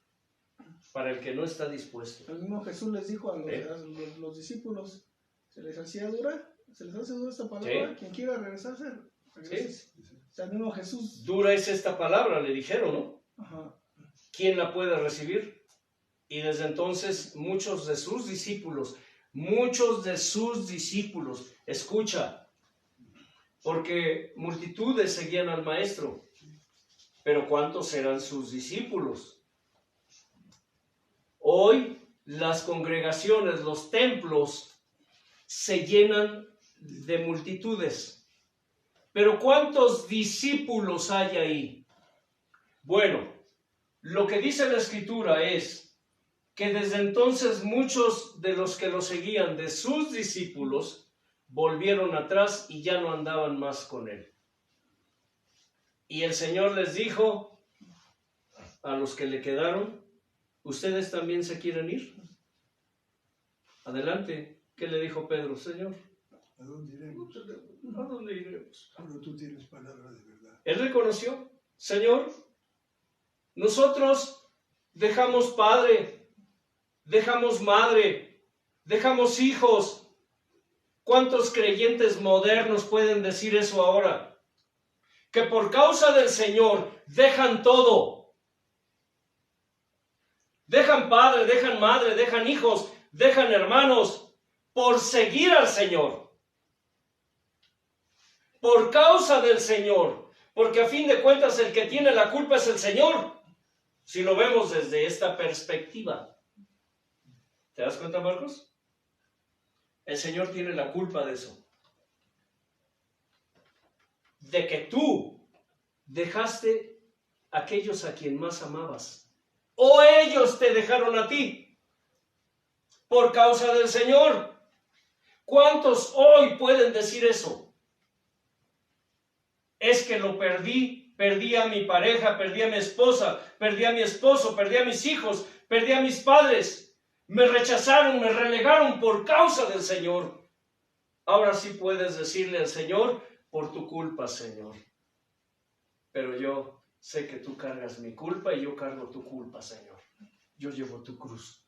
para el que no está dispuesto. el mismo Jesús les dijo a los discípulos, se les hace dura esta palabra, quien quiera regresarse, Gracias. O sea, el mismo Jesús. Dura es esta palabra, le dijeron, ¿no? Ajá. ¿Quién la puede recibir? Y desde entonces muchos de sus discípulos, escucha, porque multitudes seguían al maestro, pero ¿cuántos eran sus discípulos? Hoy las congregaciones, los templos se llenan de multitudes, pero ¿cuántos discípulos hay ahí? Bueno, lo que dice la Escritura es que desde entonces muchos de los que lo seguían, de sus discípulos, volvieron atrás y ya no andaban más con él. Y el Señor les dijo a los que le quedaron, ¿ustedes también se quieren ir? Adelante. ¿Qué le dijo Pedro? Señor, ¿a dónde iremos? ¿a dónde iremos? Solo tú tienes palabra de verdad. Él reconoció, Señor, nosotros dejamos padre, dejamos madre, dejamos hijos. ¿Cuántos creyentes modernos pueden decir eso ahora? Que por causa del Señor dejan todo. Dejan padre, dejan madre, dejan hijos, dejan hermanos por seguir al Señor. Por causa del Señor. Porque a fin de cuentas el que tiene la culpa es el Señor. Si lo vemos desde esta perspectiva. ¿Te das cuenta, Marcos? El Señor tiene la culpa de eso. De que tú dejaste a aquellos a quien más amabas. O ellos te dejaron a ti. Por causa del Señor. ¿Cuántos hoy pueden decir eso? Es que lo perdí. Perdí a mi pareja, perdí a mi esposa, perdí a mi esposo, perdí a mis hijos, perdí a mis padres. Me rechazaron, me relegaron por causa del Señor. Ahora sí puedes decirle al Señor, por tu culpa, Señor. Pero yo sé que tú cargas mi culpa y yo cargo tu culpa, Señor. Yo llevo tu cruz.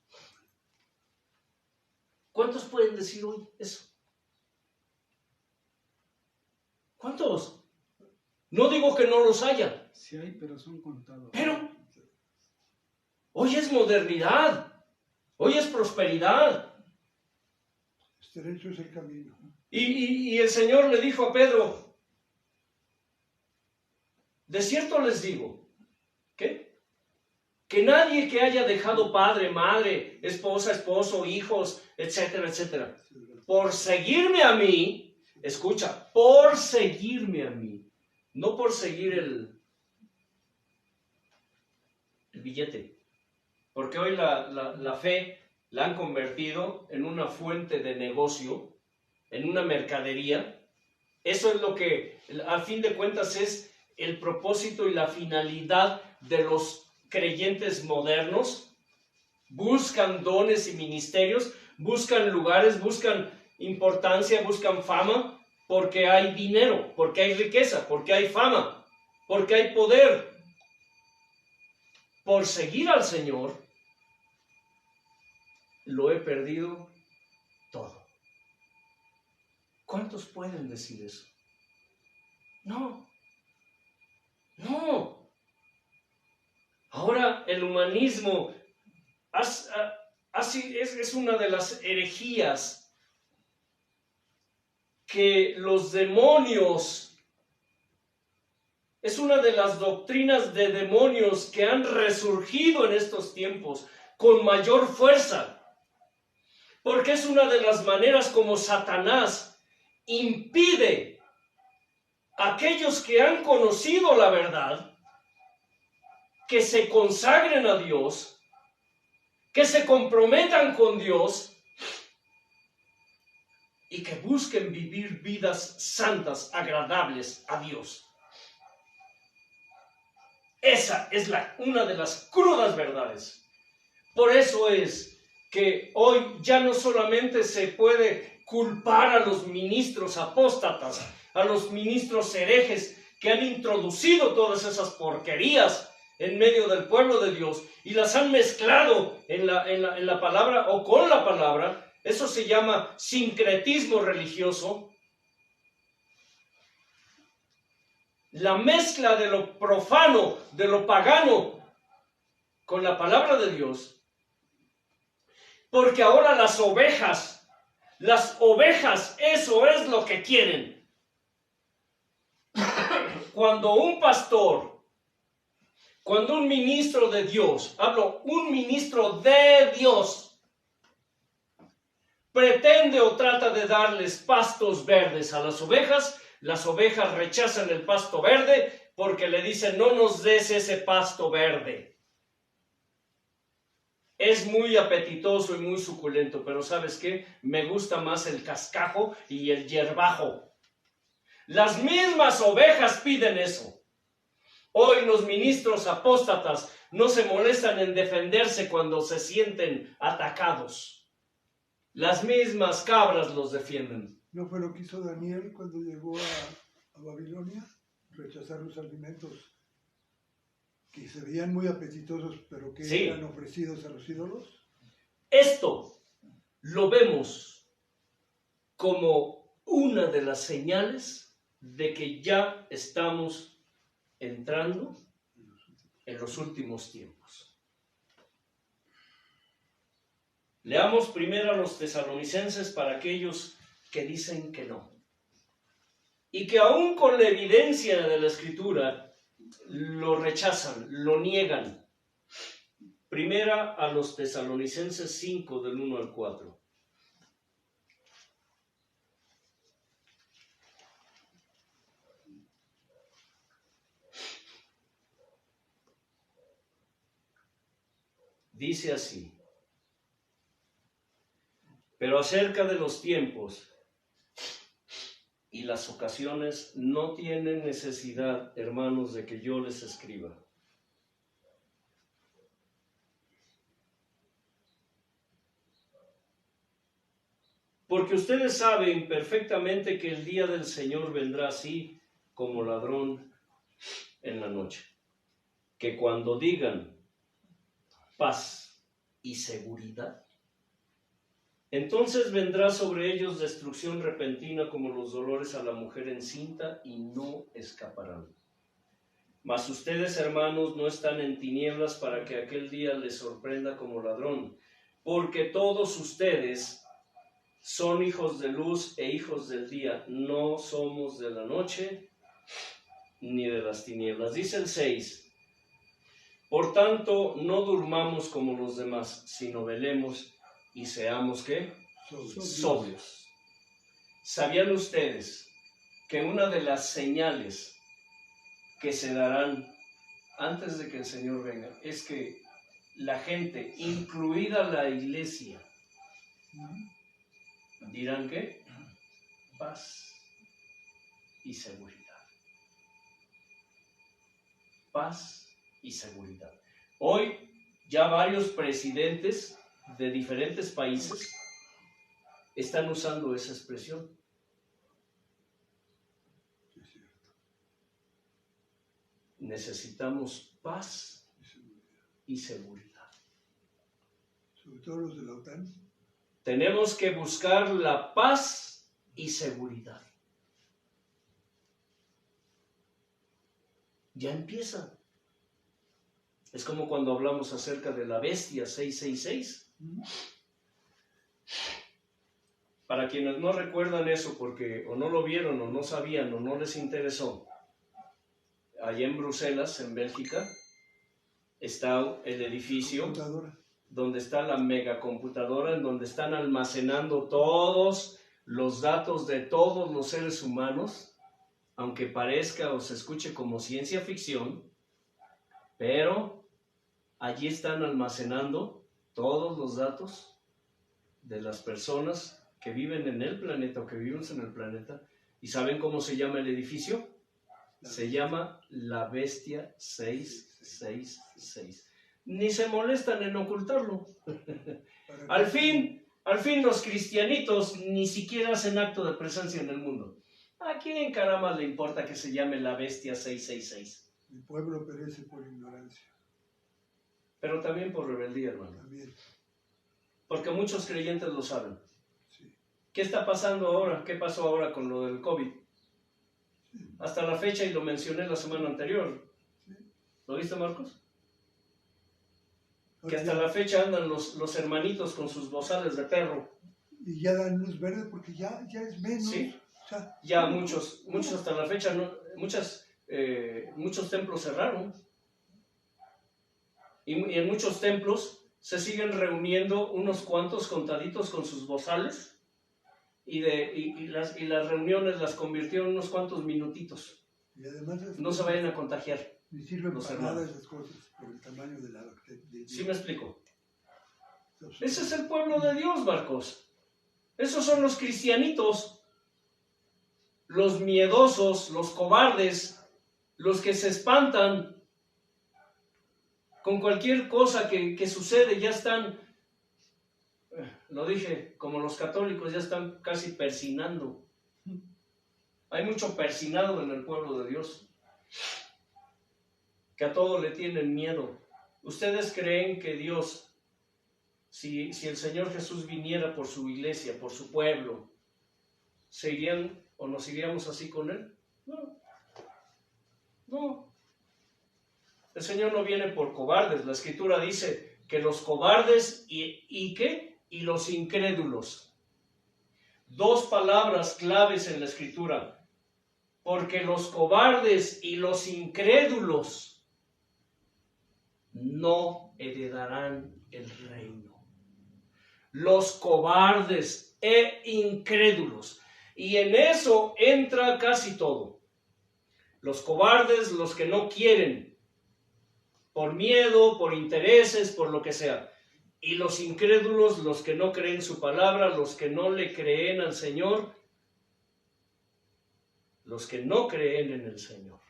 ¿Cuántos pueden decir hoy eso? ¿Cuántos? No digo que no los haya. Sí hay, pero son contados. Pero hoy es modernidad. Hoy es prosperidad. Estrecho es el camino. Y el Señor le dijo a Pedro, de cierto les digo, ¿qué? Que nadie que haya dejado padre, madre, esposa, esposo, hijos, etcétera, etcétera, por seguirme a mí, escucha, por seguirme a mí, no por seguir el billete. Porque hoy la fe la han convertido en una fuente de negocio, en una mercadería. Eso es lo que, a fin de cuentas, es el propósito y la finalidad de los creyentes modernos. Buscan dones y ministerios, buscan lugares, buscan importancia, buscan fama, porque hay dinero, porque hay riqueza, porque hay fama, porque hay poder. Por seguir al Señor, lo he perdido todo. ¿Cuántos pueden decir eso? No. Ahora el humanismo es una de las herejías que los demonios, es una de las doctrinas de demonios que han resurgido en estos tiempos con mayor fuerza. Porque es una de las maneras como Satanás impide a aquellos que han conocido la verdad que se consagren a Dios, que se comprometan con Dios y que busquen vivir vidas santas, agradables a Dios. Esa es una de las crudas verdades. Por eso es que hoy ya no solamente se puede culpar a los ministros apóstatas, a los ministros herejes que han introducido todas esas porquerías en medio del pueblo de Dios y las han mezclado en la palabra o con la palabra. Eso se llama sincretismo religioso. la mezcla de lo profano, de lo pagano, con la palabra de Dios. Porque ahora las ovejas, eso es lo que quieren. Cuando un pastor, cuando un ministro de Dios, un ministro de Dios, pretende o trata de darles pastos verdes a las ovejas rechazan el pasto verde porque le dicen, no nos des ese pasto verde. Es muy apetitoso y muy suculento, pero ¿sabes qué? Me gusta más el cascajo y el hierbajo. Las mismas ovejas piden eso. Hoy los ministros apóstatas no se molestan en defenderse cuando se sienten atacados. Las mismas cabras los defienden. ¿No fue lo que hizo Daniel cuando llegó a Babilonia? Rechazar los alimentos que se veían muy apetitosos, pero que sí. eran ofrecidos a los ídolos. Esto lo vemos como una de las señales de que ya estamos entrando en los últimos tiempos. Leamos primero a los tesalonicenses para aquellos que dicen que no. Y que aún con la evidencia de la Escritura lo rechazan, lo niegan. Primera a los tesalonicenses 5, del 1 al 4. Dice así: pero acerca de los tiempos y las ocasiones no tienen necesidad, hermanos, de que yo les escriba. Porque ustedes saben perfectamente que el día del Señor vendrá así como ladrón en la noche. Que cuando digan paz y seguridad, entonces vendrá sobre ellos destrucción repentina como los dolores a la mujer encinta y no escaparán. Mas ustedes, hermanos, no están en tinieblas para que aquel día les sorprenda como ladrón, porque todos ustedes son hijos de luz e hijos del día, no somos de la noche ni de las tinieblas. Dice el 6, por tanto, no durmamos como los demás, sino velemos y seamos, ¿qué? Sobrios. ¿Sabían ustedes que una de las señales que se darán antes de que el Señor venga es que la gente, incluida la iglesia, dirán ¿qué? Paz y seguridad. Paz y seguridad. Hoy ya varios presidentes de diferentes países están usando esa expresión. Necesitamos paz y seguridad. Sobre todo los de la OTAN. Tenemos que buscar la paz y seguridad. Ya empieza. Es como cuando hablamos acerca de la bestia 666. Para quienes no recuerdan eso porque o no lo vieron o no sabían o no les interesó, allá en Bruselas, en Bélgica, está el edificio donde está la megacomputadora en donde están almacenando todos los datos de todos los seres humanos, aunque parezca o se escuche como ciencia ficción, pero allí están almacenando todos los datos de las personas que viven en el planeta o que vivimos en el planeta. ¿Y saben cómo se llama el edificio? Se llama la Bestia 666. Ni se molestan en ocultarlo. Al fin los cristianitos ni siquiera hacen acto de presencia en el mundo. ¿A quién caramba le importa que se llame la Bestia 666? El pueblo perece por ignorancia. Pero también por rebeldía, hermano. También. Porque muchos creyentes lo saben. Sí. ¿Qué está pasando ahora? ¿Qué pasó ahora con lo del COVID? hasta la fecha, y lo mencioné la semana anterior. ¿Lo viste, Marcos? Que hasta la fecha andan los hermanitos con sus bozales de perro. Y ya dan luz verde porque ya es menos. Sí, O sea, ya muchos hasta la fecha, muchos templos cerraron. Y en muchos templos se siguen reuniendo unos cuantos contaditos con sus bozales, y las reuniones las convirtieron en unos cuantos minutitos. Y además no se vayan a contagiar. Ni sirven los para nada hermanos. esas cosas por el tamaño de la bacteria. ¿Sí me explico? Ese es el pueblo de Dios, Marcos. Esos son los cristianitos, los miedosos, los cobardes, los que se espantan con cualquier cosa que sucede. Ya están, lo dije, como los católicos, ya están casi persinando. Hay mucho persinado en el pueblo de Dios, que a todo le tienen miedo. ¿Ustedes creen que Dios, si el Señor Jesús viniera por su iglesia, por su pueblo, se irían o nos iríamos así con Él? No. El Señor no viene por cobardes. La Escritura dice que los cobardes y los incrédulos. Dos palabras claves en la Escritura. Porque los cobardes y los incrédulos no heredarán el reino. Los cobardes e incrédulos. Y en eso entra casi todo. Los cobardes, los que no quieren, por miedo, por intereses, por lo que sea. Y los incrédulos, los que no creen su palabra, los que no le creen al Señor, los que no creen en el Señor.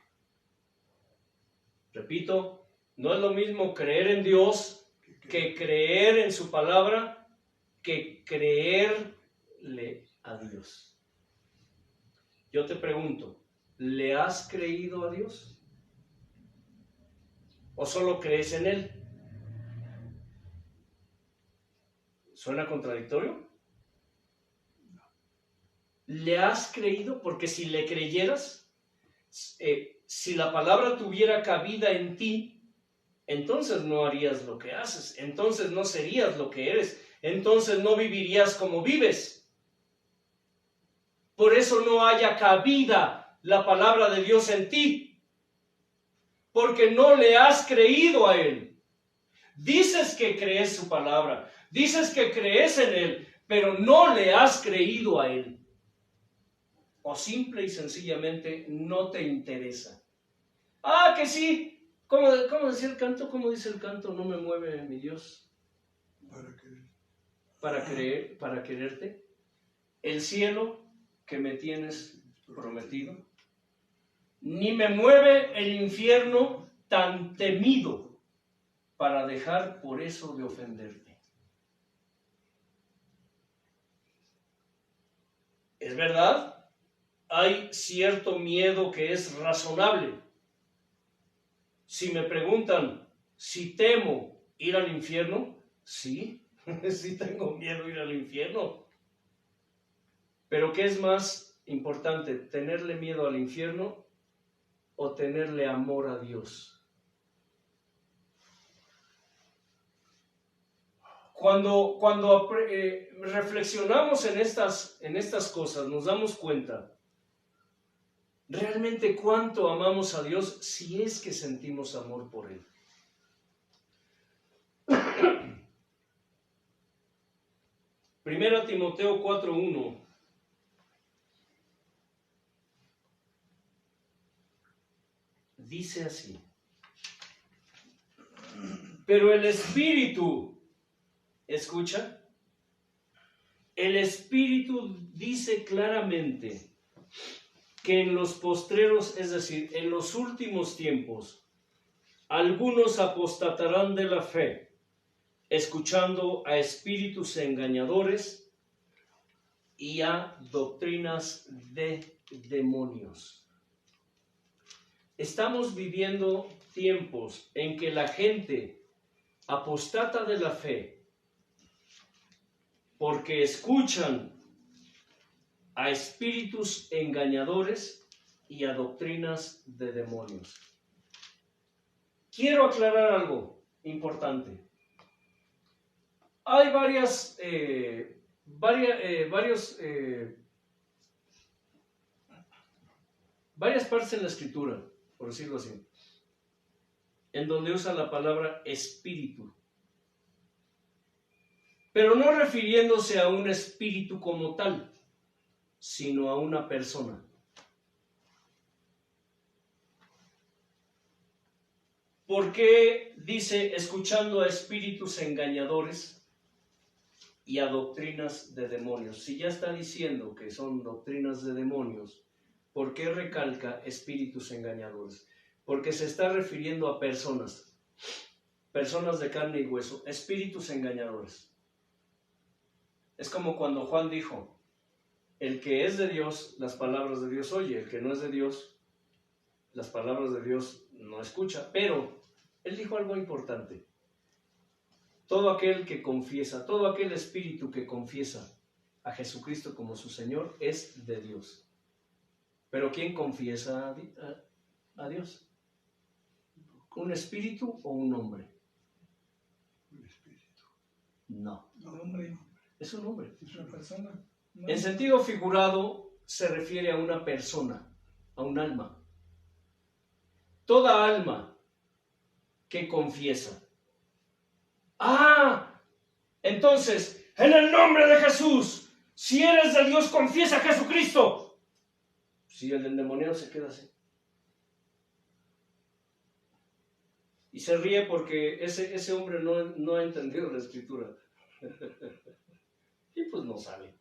Repito, no es lo mismo creer en Dios que creer en su palabra, que creerle a Dios. Yo te pregunto, ¿le has creído a Dios? ¿O solo crees en Él? ¿Suena contradictorio? ¿Le has creído? Porque si le creyeras, si la palabra tuviera cabida en ti, entonces no harías lo que haces, entonces no serías lo que eres, entonces no vivirías como vives. Por eso no haya cabida la palabra de Dios en ti, porque no le has creído a Él. Dices que crees su palabra, dices que crees en Él, pero no le has creído a Él. O simple y sencillamente no te interesa. Ah, que sí. ¿Cómo decía el canto? ¿Cómo dice el canto? No me mueve mi Dios. Para quererte. El cielo que me tienes prometido. Ni me mueve el infierno tan temido para dejar por eso de ofenderte. ¿Es verdad? Hay cierto miedo que es razonable. Si me preguntan si temo ir al infierno, sí, sí tengo miedo de ir al infierno. Pero ¿qué es más importante? ¿Tenerle miedo al infierno o tenerle amor a Dios? Cuando reflexionamos en estas cosas, nos damos cuenta realmente cuánto amamos a Dios, si es que sentimos amor por Él. Primera Timoteo 4:1. Dice así: pero el Espíritu, escucha, el Espíritu dice claramente que en los postreros, es decir, en los últimos tiempos, algunos apostatarán de la fe, escuchando a espíritus engañadores y a doctrinas de demonios. Estamos viviendo tiempos en que la gente apostata de la fe porque escuchan a espíritus engañadores y a doctrinas de demonios. Quiero aclarar algo importante. Hay varias partes en la Escritura, por decirlo así, en donde usa la palabra espíritu, pero no refiriéndose a un espíritu como tal, sino a una persona. ¿Por qué dice escuchando a espíritus engañadores y a doctrinas de demonios? Si ya está diciendo que son doctrinas de demonios, ¿por qué recalca espíritus engañadores? Porque se está refiriendo a personas de carne y hueso, espíritus engañadores. Es como cuando Juan dijo, el que es de Dios, las palabras de Dios oye, el que no es de Dios, las palabras de Dios no escucha. Pero él dijo algo importante. Todo aquel que confiesa, todo aquel espíritu que confiesa a Jesucristo como su Señor es de Dios. Pero ¿quién confiesa a Dios? ¿Un espíritu o un hombre? Un espíritu. No. Un hombre. Es un hombre. Es una persona. No. En sentido figurado se refiere a una persona, a un alma. Toda alma que confiesa. Entonces, en el nombre de Jesús, si eres de Dios, confiesa a Jesucristo. Si el endemoniado se queda así. Y se ríe porque ese hombre no ha entendido la Escritura. Y pues no sabe.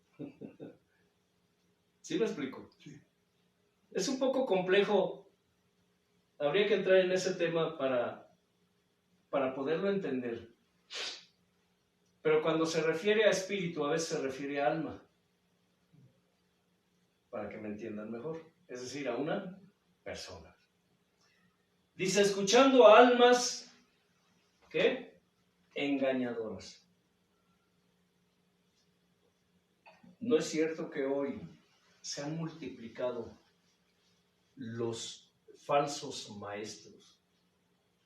¿Sí me explico? Sí. Es un poco complejo. Habría que entrar en ese tema para poderlo entender. Pero cuando se refiere a espíritu, a veces se refiere a alma. Para que me entiendan mejor. Es decir, a una persona. Dice, escuchando a almas, ¿qué? Engañadoras. ¿No es cierto que hoy se han multiplicado los falsos maestros,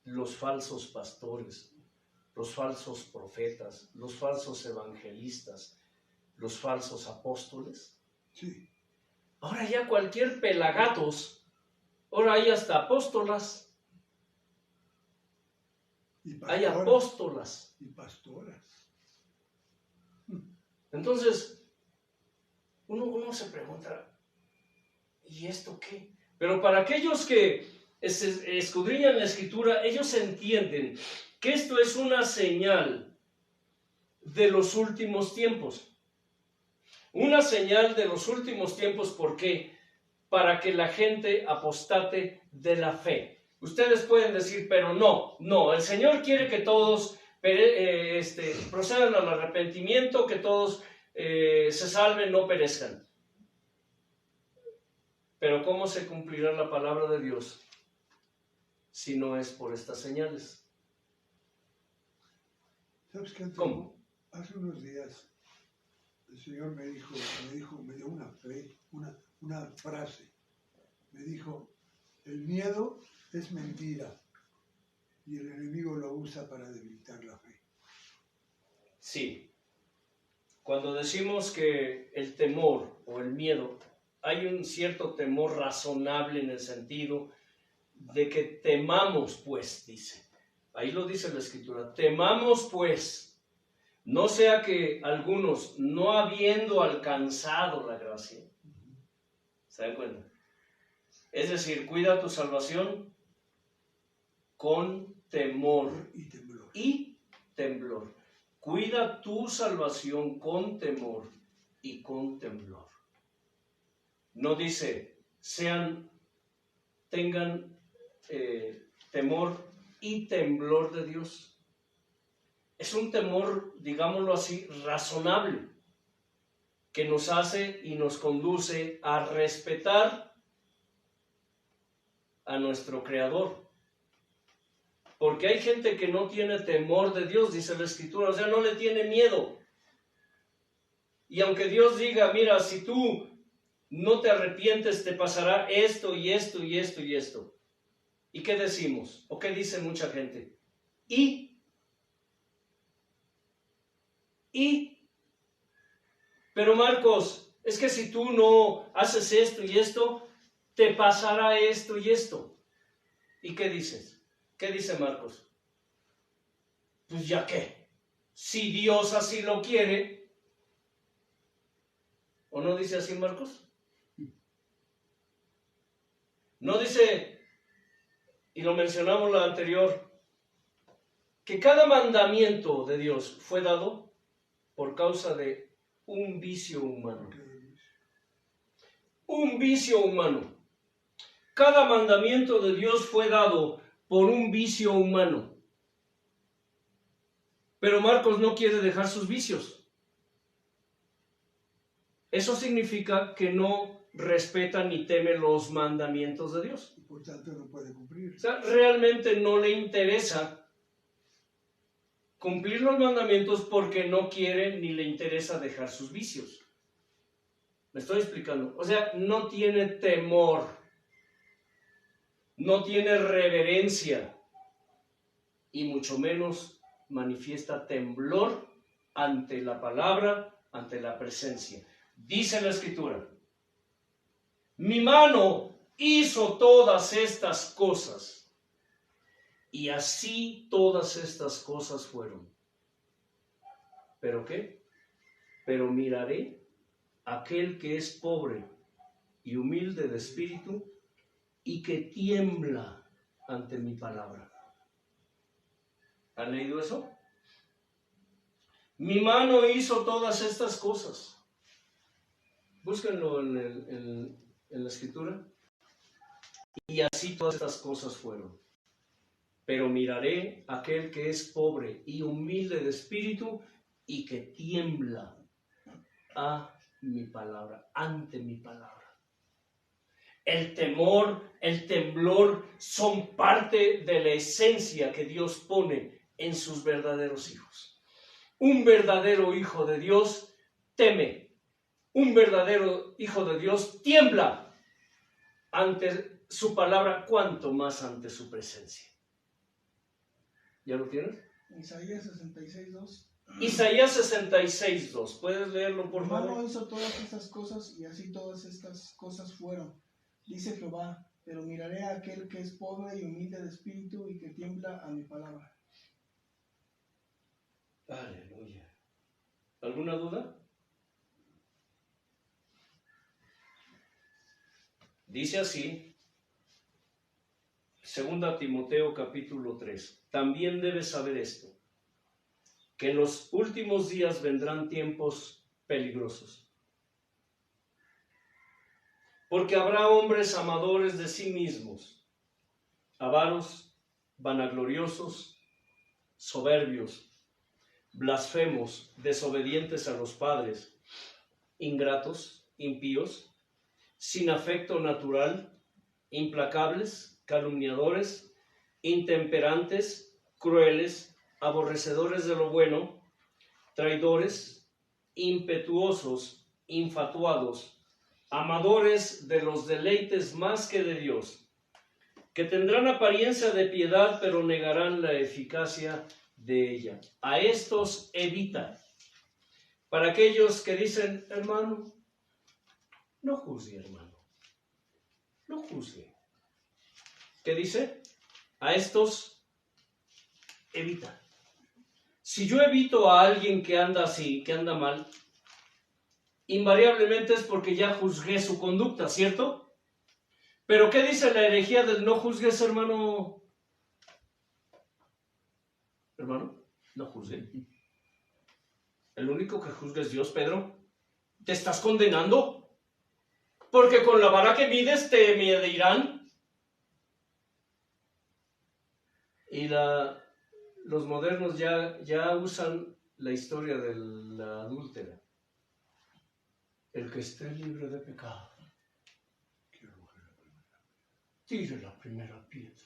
los falsos pastores, los falsos profetas, los falsos evangelistas, los falsos apóstoles? Sí. Ahora ya cualquier pelagatos, ahora hay hasta apóstolas, hay apóstolas. Y pastoras. Entonces, uno se pregunta, ¿y esto qué? Pero para aquellos que escudriñan la Escritura, ellos entienden que esto es una señal de los últimos tiempos. Una señal de los últimos tiempos, ¿por qué? Para que la gente apostate de la fe. Ustedes pueden decir, pero no, el Señor quiere que todos procedan al arrepentimiento, que todos se salven, no perezcan. Pero ¿cómo se cumplirá la palabra de Dios si no es por estas señales? ¿Sabes qué? ¿Cómo? Hace unos días el Señor me dio una fe, una frase. Me dijo, el miedo es mentira y el enemigo lo usa para debilitar la fe. Sí. Cuando decimos que el temor o el miedo, hay un cierto temor razonable en el sentido de que temamos, pues, dice. Ahí lo dice la Escritura. Temamos, pues, no sea que algunos, no habiendo alcanzado la gracia, ¿se dan cuenta? Es decir, cuida tu salvación con temor y temblor. Cuida tu salvación con temor y con temblor. No dice, tengan temor y temblor de Dios. Es un temor, digámoslo así, razonable, que nos hace y nos conduce a respetar a nuestro Creador. Porque hay gente que no tiene temor de Dios, dice la Escritura, o sea, no le tiene miedo. Y aunque Dios diga, mira, si tú no te arrepientes, te pasará esto y esto y esto y esto. ¿Y qué decimos? ¿O qué dice mucha gente? Pero Marcos, es que si tú no haces esto y esto, te pasará esto y esto. ¿Y qué dices? ¿Qué dice Marcos? Pues ya qué, si Dios así lo quiere. ¿O no dice así Marcos? No dice, y lo mencionamos la anterior, que cada mandamiento de Dios fue dado por causa de un vicio humano. Un vicio humano. Cada mandamiento de Dios fue dado por un vicio humano. Pero Marcos no quiere dejar sus vicios. Eso significa que no respeta ni teme los mandamientos de Dios. Y por tanto no puede cumplir. O sea, realmente no le interesa cumplir los mandamientos porque no quiere ni le interesa dejar sus vicios. ¿Me estoy explicando? O sea, no tiene temor, no tiene reverencia y mucho menos manifiesta temblor ante la palabra, ante la presencia. Dice la Escritura, mi mano hizo todas estas cosas y así todas estas cosas fueron. ¿Pero qué? Pero miraré a aquel que es pobre y humilde de espíritu y que tiembla ante mi palabra. ¿Han leído eso? Mi mano hizo todas estas cosas. Búsquenlo en la Escritura. Y así todas estas cosas fueron. Pero miraré a aquel que es pobre y humilde de espíritu y que tiembla a mi palabra, ante mi palabra. El temor, el temblor son parte de la esencia que Dios pone en sus verdaderos hijos. Un verdadero hijo de Dios teme. Un verdadero hijo de Dios tiembla ante su palabra, cuanto más ante su presencia. ¿Ya lo tienes? Isaías 66:2. Isaías 66:2. ¿Puedes leerlo, por favor? Mi mano hizo todas estas cosas y así todas estas cosas fueron. Dice Jehová, pero miraré a aquel que es pobre y humilde de espíritu y que tiembla a mi palabra. Aleluya. ¿Alguna duda? Dice así, 2 Timoteo capítulo 3. También debes saber esto, que en los últimos días vendrán tiempos peligrosos. Porque habrá hombres amadores de sí mismos, avaros, vanagloriosos, soberbios, blasfemos, desobedientes a los padres, ingratos, impíos, sin afecto natural, implacables, calumniadores, intemperantes, crueles, aborrecedores de lo bueno, traidores, impetuosos, infatuados, amadores de los deleites más que de Dios, que tendrán apariencia de piedad, pero negarán la eficacia de ella. A estos evita. Para aquellos que dicen, hermano, no juzgue, hermano, no juzgue. ¿Qué dice? A estos evita. Si yo evito a alguien que anda así, que anda mal, invariablemente es porque ya juzgué su conducta, ¿cierto? Pero ¿qué dice la herejía del no juzgues, hermano? Hermano, no juzgue. El único que juzga es Dios, Pedro. ¿Te estás condenando? Porque con la vara que mides te medirán. Y los modernos ya usan la historia de la adúltera. El que esté libre de pecado, tire la primera piedra.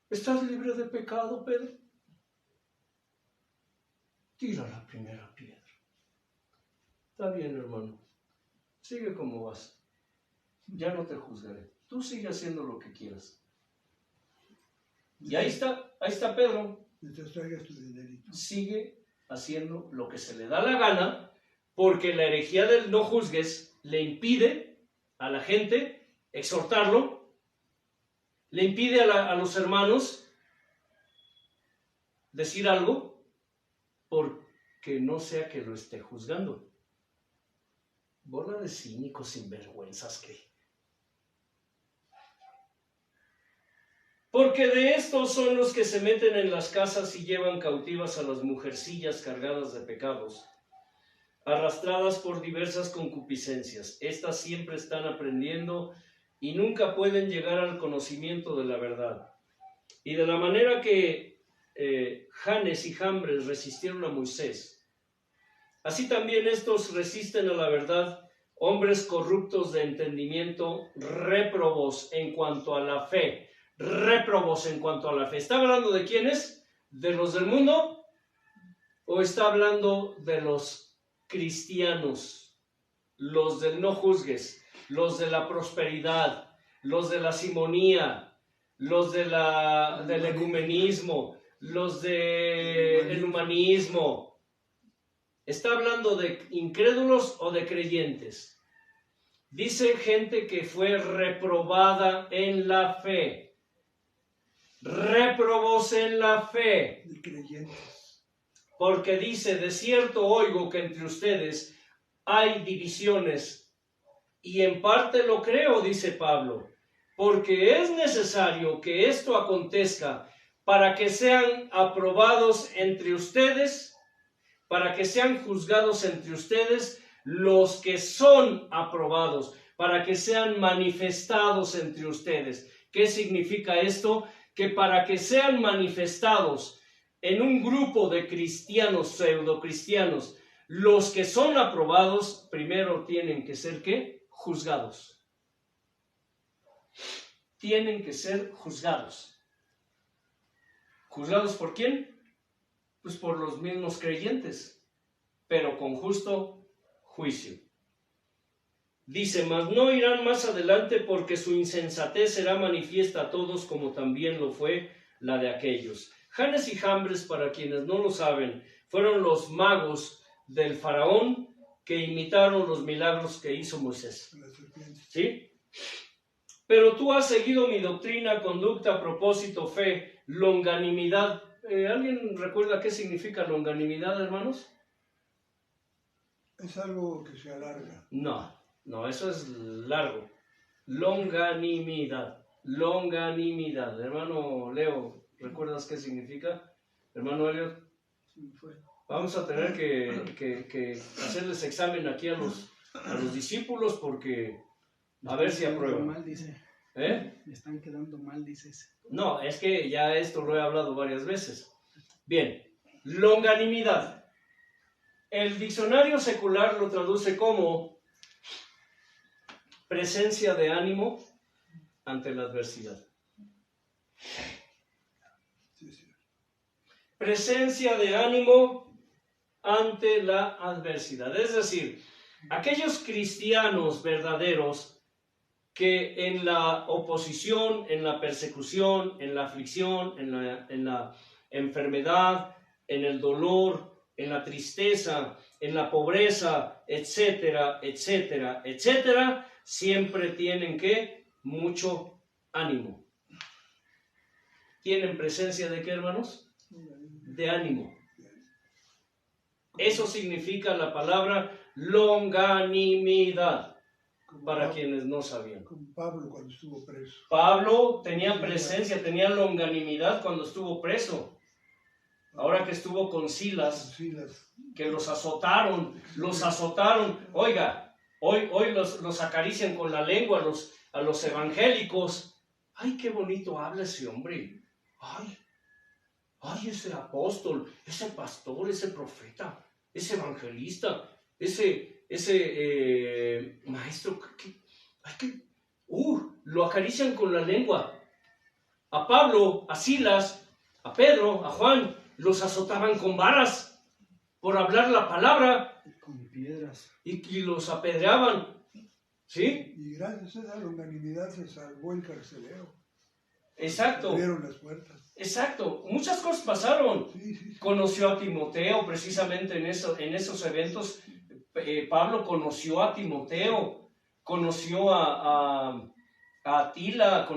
¿Estás libre de pecado, Pedro? Tira la primera piedra. Está bien, hermano. sigue como vas. Ya no te juzgaré. Tú sigue haciendo lo que quieras. Y ahí está Pedro. Mientras traigas tu dinerito. Sigue haciendo lo que se le da la gana, porque la herejía del no juzgues le impide a la gente exhortarlo, le impide a los hermanos decir algo, porque no sea que lo esté juzgando. Bola de cínicos sinvergüenzas que... Porque de estos son los que se meten en las casas y llevan cautivas a las mujercillas cargadas de pecados, arrastradas por diversas concupiscencias. Estas siempre están aprendiendo y nunca pueden llegar al conocimiento de la verdad. Y de la manera que Janes y Jambres resistieron a Moisés, así también estos resisten a la verdad, hombres corruptos de entendimiento, réprobos en cuanto a la fe. Réprobos en cuanto a la fe. ¿Está hablando de quiénes? ¿De los del mundo? ¿O está hablando de los cristianos? Los del no juzgues, los de la prosperidad, los de la simonía, los del ecumenismo, los del humanismo. ¿Está hablando de incrédulos o de creyentes? Dice gente que fue reprobada en la fe. Réprobos en la fe. De creyentes. Porque dice, de cierto oigo que entre ustedes hay divisiones, y en parte lo creo, dice Pablo, porque es necesario que esto acontezca para que sean aprobados entre ustedes, para que sean juzgados entre ustedes los que son aprobados, para que sean manifestados entre ustedes. ¿Qué significa esto? Que para que sean manifestados en un grupo de cristianos, pseudocristianos, los que son aprobados, primero tienen que ser, ¿qué? Juzgados. Tienen que ser juzgados. ¿Juzgados por quién? Pues por los mismos creyentes, pero con justo juicio. Dice, mas no irán más adelante porque su insensatez será manifiesta a todos como también lo fue la de aquellos. Janes y Jambres, para quienes no lo saben, fueron los magos del faraón que imitaron los milagros que hizo Moisés. ¿Sí? Pero tú has seguido mi doctrina, conducta, propósito, fe, longanimidad. ¿Alguien recuerda qué significa longanimidad, hermanos? Es algo que se alarga. No, eso es largo. Longanimidad. Hermano Leo, ¿recuerdas qué significa? Hermano Elliot, vamos a tener que hacerles examen aquí a los discípulos porque a ver si aprueban. Mal, dice. ¿Eh? Me están quedando mal, dices. No, es que ya esto lo he hablado varias veces. Bien, longanimidad. El diccionario secular lo traduce como presencia de ánimo ante la adversidad. Presencia de ánimo ante la adversidad. Es decir, aquellos cristianos verdaderos que en la oposición, en la persecución, en la aflicción, en la enfermedad, en el dolor, en la tristeza, en la pobreza, etcétera, etcétera, etcétera, siempre tienen que mucho ánimo. ¿Tienen presencia de qué, hermanos? De ánimo. Eso significa la palabra longanimidad, para quienes no sabían. Como Pablo cuando estuvo preso. Pablo tenía presencia, tenía longanimidad cuando estuvo preso. Ahora que estuvo con Silas, que los azotaron. Oiga, hoy los acarician con la lengua a los evangélicos. Ay, qué bonito habla ese hombre. Ay, ese apóstol, ese pastor, ese profeta, ese evangelista, ese maestro. Lo acarician con la lengua. A Pablo, a Silas, a Pedro, a Juan, los azotaban con varas por hablar la palabra. Con piedras. Y los apedreaban. ¿Sí? Y gracias a esa longanimidad se salvó el carcelero. Exacto. Se abrieron las puertas. Exacto. Muchas cosas pasaron. Sí. Conoció a Timoteo precisamente en esos eventos. Pablo conoció a Timoteo, conoció a Atila,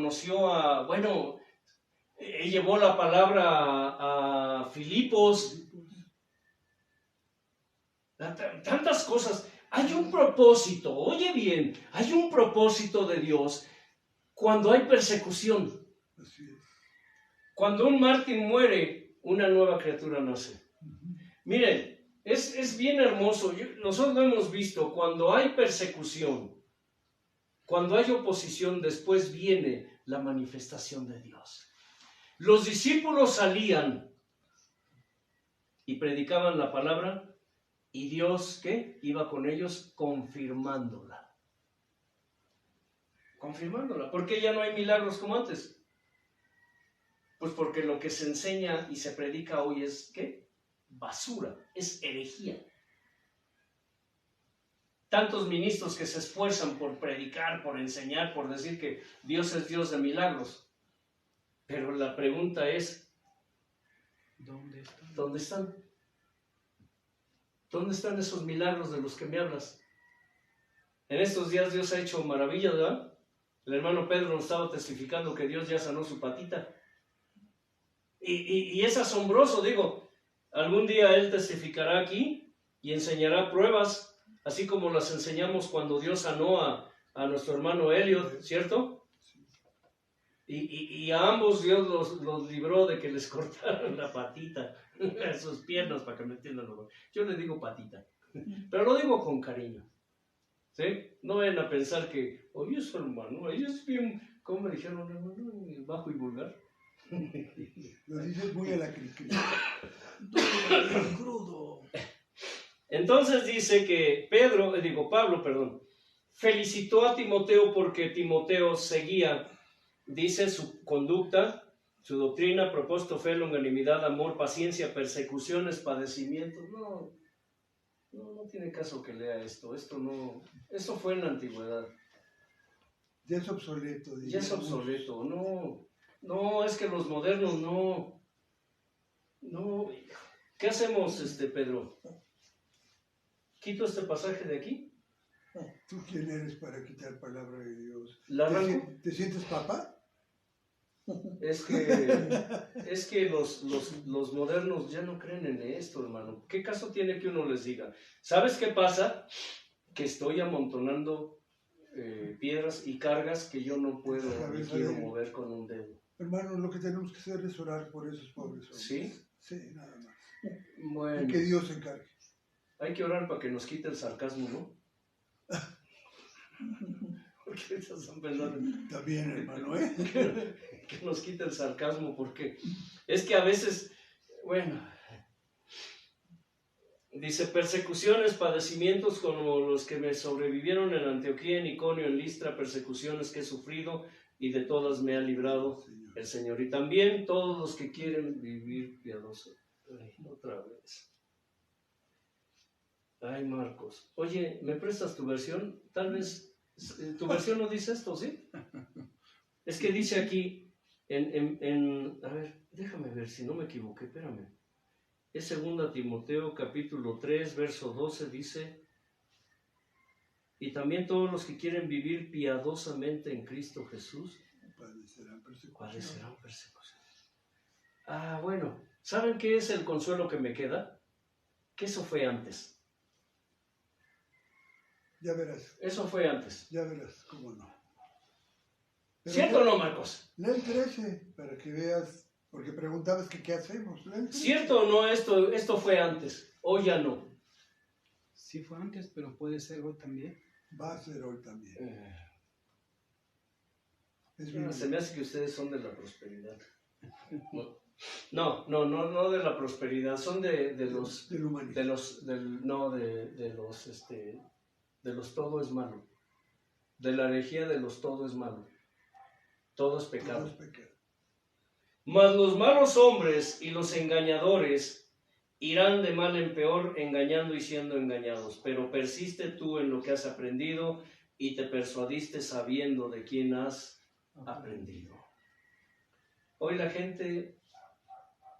llevó la palabra a Filipos. Tantas cosas. Hay un propósito, oye bien, hay un propósito de Dios cuando hay persecución. Así es. Cuando un mártir muere, una nueva criatura nace. Miren, es bien hermoso. Nosotros lo hemos visto. Cuando hay persecución, cuando hay oposición, después viene la manifestación de Dios. Los discípulos salían y predicaban la palabra. Y Dios, ¿qué? Iba con ellos confirmándola. Confirmándola. ¿Por qué ya no hay milagros como antes? Pues porque lo que se enseña y se predica hoy es, ¿qué? Basura, es herejía. Tantos ministros que se esfuerzan por predicar, por enseñar, por decir que Dios es Dios de milagros. Pero la pregunta es, ¿dónde están? ¿Dónde están? ¿Dónde están esos milagros de los que me hablas? En estos días Dios ha hecho maravillas, ¿verdad? El hermano Pedro nos estaba testificando que Dios ya sanó su patita. Y es asombroso, digo, algún día Él testificará aquí y enseñará pruebas, así como las enseñamos cuando Dios sanó a nuestro hermano Elliot, ¿cierto? Y a ambos Dios los libró de que les cortaran la patita, sus piernas, para que me entiendan. Yo le digo patita, pero lo digo con cariño, ¿sí? No vayan a pensar que, oye, su hermano, ella es bien, ¿cómo me dijeron, hermano? Bajo y vulgar. Lo dices muy a la cri-cri. Crudo. Entonces dice que Pablo, felicitó a Timoteo porque Timoteo seguía, dice, su conducta, su doctrina, propósito, fe, longanimidad, amor, paciencia, persecuciones, padecimientos. No tiene caso que lea esto. Esto fue en la antigüedad. Ya es obsoleto. Ya es obsoleto. No, es que los modernos no. ¿Qué hacemos, Pedro? ¿Quito este pasaje de aquí? ¿Tú quién eres para quitar palabra de Dios? ¿La arranco? ¿Te sientes papa? Es que los modernos ya no creen en esto, hermano. ¿Qué caso tiene que uno les diga? ¿Sabes qué pasa? Que estoy amontonando piedras y cargas que yo no puedo ni quiero mover con un dedo. Hermano, lo que tenemos que hacer es orar por esos pobres hombres. ¿Sí? Sí, nada más. Bueno. Y que Dios se encargue. Hay que orar para que nos quite el sarcasmo, ¿no? Porque están pensando. También, hermano, que nos quite el sarcasmo, porque es que a veces, dice, persecuciones, padecimientos como los que me sobrevivieron en Antioquía, en Iconio, en Listra, persecuciones que he sufrido y de todas me ha librado el Señor. Y también todos los que quieren vivir piadoso. Otra vez. Ay, Marcos. Oye, ¿me prestas tu versión? Tal vez tu versión no dice esto, ¿sí? Es que dice aquí, a ver, déjame ver si no me equivoqué, espérame. Es 2 Timoteo capítulo 3, verso 12, dice, y también todos los que quieren vivir piadosamente en Cristo Jesús, padecerán persecuciones. Ah, bueno, ¿saben qué es el consuelo que me queda? Que eso fue antes. Ya verás. Eso fue antes. Ya verás, cómo no. Pero ¿cierto o no, Marcos? Lee el 13 para que veas, porque preguntabas que qué hacemos. ¿Cierto o no esto fue antes? O ya no. Sí fue antes, pero puede ser hoy también. Va a ser hoy también. Se me hace que ustedes son de la prosperidad. No de la prosperidad, son de los todo es malo. De la herejía de los todo es malo. Todo es pecado. Todo es pecado. Mas los malos hombres y los engañadores irán de mal en peor, engañando y siendo engañados. Pero persiste tú en lo que has aprendido y te persuadiste sabiendo de quién has aprendido. Hoy la gente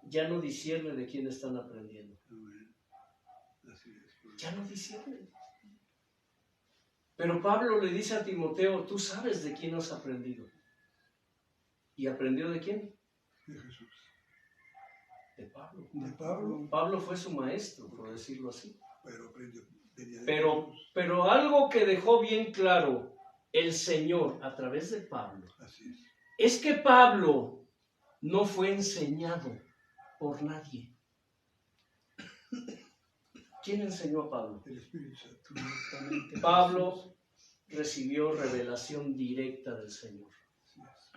ya no discierne de quién están aprendiendo. Así es. Ya no discierne. Pero Pablo le dice a Timoteo, tú sabes de quién has aprendido. ¿Y aprendió de quién? De Jesús. De Pablo. De Pablo. Pablo fue su maestro, por decirlo así. Pero aprendió. Pero algo que dejó bien claro el Señor a través de Pablo Así es que Pablo no fue enseñado por nadie. ¿Quién enseñó a Pablo? El Espíritu Santo. Pablo recibió revelación directa del Señor. Así es.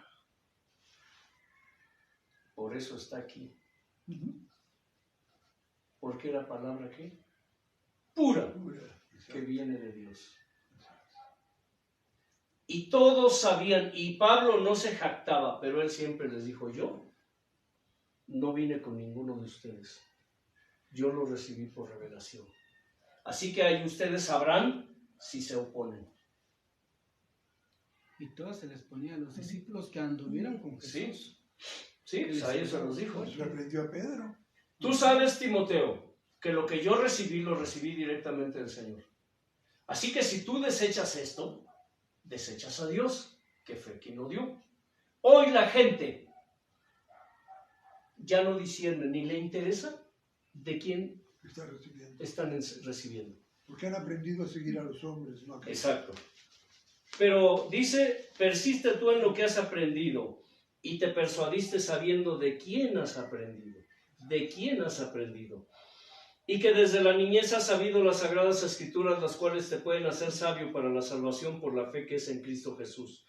Por eso está aquí. Porque era palabra ¿qué? Pura, que viene de Dios. Y todos sabían, y Pablo no se jactaba, pero él siempre les dijo, yo no vine con ninguno de ustedes. Yo lo recibí por revelación. Así que ahí ustedes sabrán si se oponen. Y todo se les ponía a los discípulos que anduvieran con Jesús. Sí, pues a ellos se los dijo. Lo aprendió a Pedro. Tú sabes, Timoteo, que lo que yo recibí, lo recibí directamente del Señor. Así que si tú desechas esto, desechas a Dios, que fue quien lo dio. Hoy la gente ya no discierne ni le interesa de quién están recibiendo. Porque han aprendido a seguir a los hombres, ¿no? Exacto. Pero dice, persiste tú en lo que has aprendido y te persuadiste sabiendo de quién has aprendido. De quién has aprendido. Y que desde la niñez has sabido las sagradas escrituras, las cuales te pueden hacer sabio para la salvación por la fe que es en Cristo Jesús.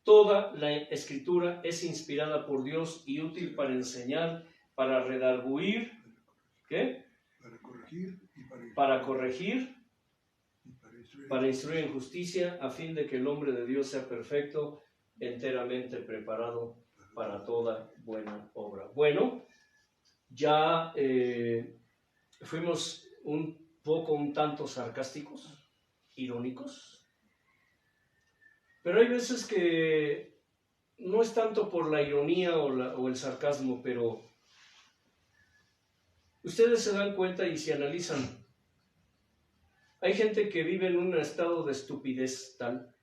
Toda la escritura es inspirada por Dios y útil para enseñar, para redarguir, ¿qué? Para corregir, para instruir en justicia, a fin de que el hombre de Dios sea perfecto, enteramente preparado para toda buena obra. Bueno, ya fuimos un tanto sarcásticos, irónicos, pero hay veces que no es tanto por la ironía o el sarcasmo, pero ustedes se dan cuenta y se analizan. Hay gente que vive en un estado de estupidez tal,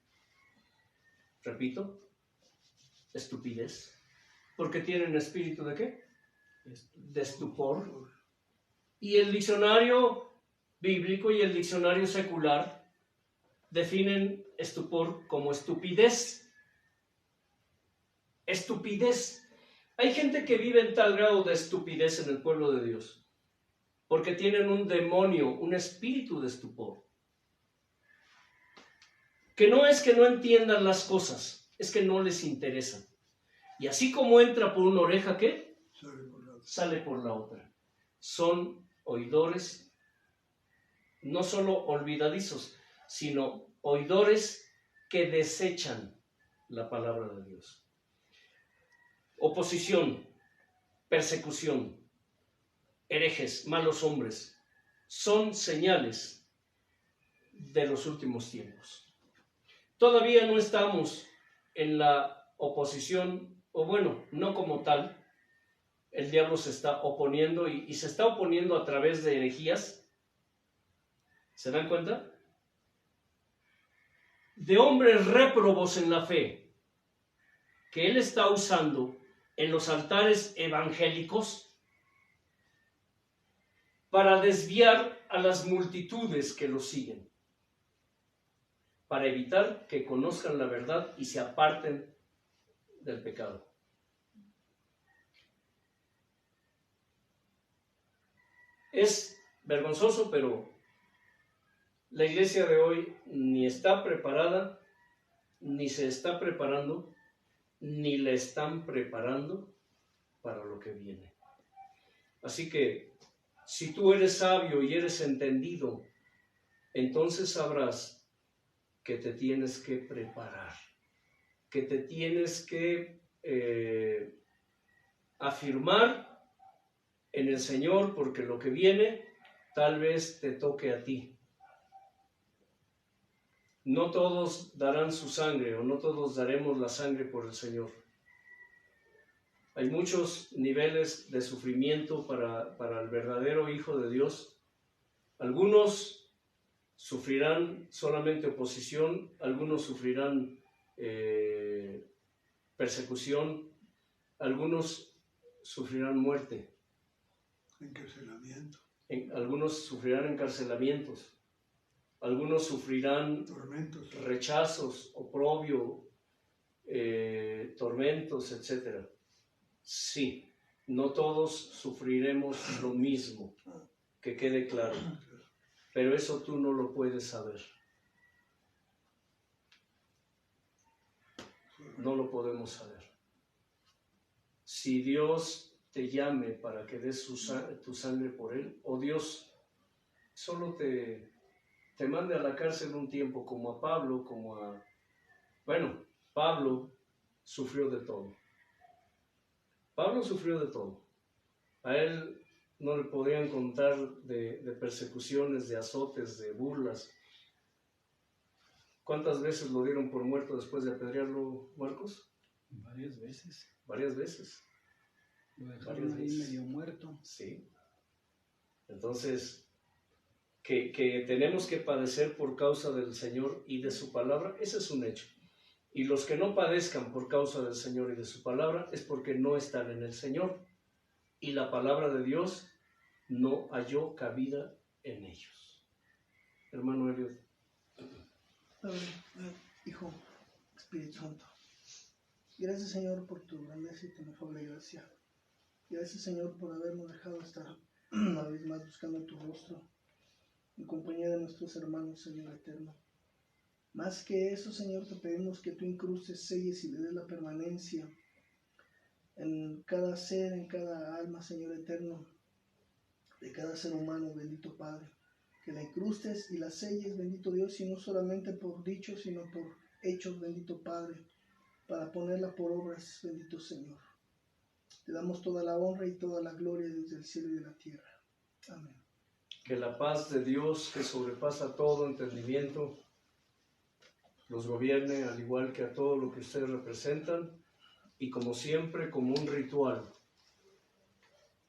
repito, estupidez, porque tienen espíritu ¿de qué? De estupor. Y el diccionario bíblico y el diccionario secular definen estupor como estupidez. Estupidez. Hay gente que vive en tal grado de estupidez en el pueblo de Dios, porque tienen un demonio, un espíritu de estupor. Que no es que no entiendan las cosas, es que no les interesan. Y así como entra por una oreja, ¿qué? Sale por la otra. Son oidores, no solo olvidadizos, sino oidores que desechan la palabra de Dios. Oposición, persecución, herejes, malos hombres, son señales de los últimos tiempos. Todavía no estamos en la oposición, o bueno, no como tal. El diablo se está oponiendo y se está oponiendo a través de herejías. ¿Se dan cuenta? De hombres réprobos en la fe que él está usando en los altares evangélicos para desviar a las multitudes que lo siguen, para evitar que conozcan la verdad y se aparten del pecado. Es vergonzoso, pero la iglesia de hoy ni está preparada, ni se está preparando, ni le están preparando para lo que viene. Así que, si tú eres sabio y eres entendido, entonces sabrás que te tienes que preparar, que te tienes que afirmar en el Señor, porque lo que viene tal vez te toque a ti. no todos darán su sangre o no todos daremos la sangre por el Señor. Hay muchos niveles de sufrimiento para el verdadero Hijo de Dios. Algunos sufrirán solamente oposición, algunos sufrirán persecución, algunos sufrirán muerte. Encarcelamiento. Algunos sufrirán encarcelamientos. Algunos sufrirán tormentos, rechazos, oprobio, tormentos, etc. Sí, no todos sufriremos lo mismo, que quede claro. Pero eso tú no lo puedes saber. No lo podemos saber. Si Dios te llame para que des tu sangre por Él, o Dios solo te mande a la cárcel un tiempo, como a Pablo, Pablo sufrió de todo. Pablo sufrió de todo. A él no le podían contar de persecuciones, de azotes, de burlas. ¿Cuántas veces lo dieron por muerto después de apedrearlo, Marcos? Varias veces. Varias veces. Lo dejaron ahí medio muerto. Sí. Entonces, que tenemos que padecer por causa del Señor y de su palabra, ese es un hecho. Y los que no padezcan por causa del Señor y de su palabra es porque no están en el Señor. Y la palabra de Dios no halló cabida en ellos. Hermano Elliot. Hijo, Espíritu Santo, gracias Señor por tu grandeza y tu inefable gracia. Gracias Señor por habernos dejado estar una vez más buscando tu rostro en compañía de nuestros hermanos, Señor eterno. Más que eso, Señor, te pedimos que tú incrustes, selles y le des la permanencia en cada ser, en cada alma, Señor eterno, de cada ser humano, bendito Padre. Que la incrustes y la selles, bendito Dios, y no solamente por dichos, sino por hechos, bendito Padre, para ponerla por obras, bendito Señor. Te damos toda la honra y toda la gloria desde el cielo y de la tierra. Amén. Que la paz de Dios, que sobrepasa todo entendimiento, los gobierne al igual que a todo lo que ustedes representan, y como siempre, como un ritual,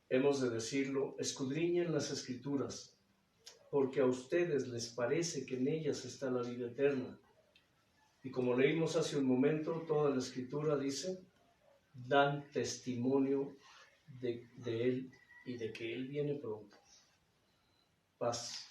hemos de decirlo: escudriñen las Escrituras, porque a ustedes les parece que en ellas está la vida eterna. Y como leímos hace un momento, toda la Escritura dice, dan testimonio de Él y de que Él viene pronto. Paz.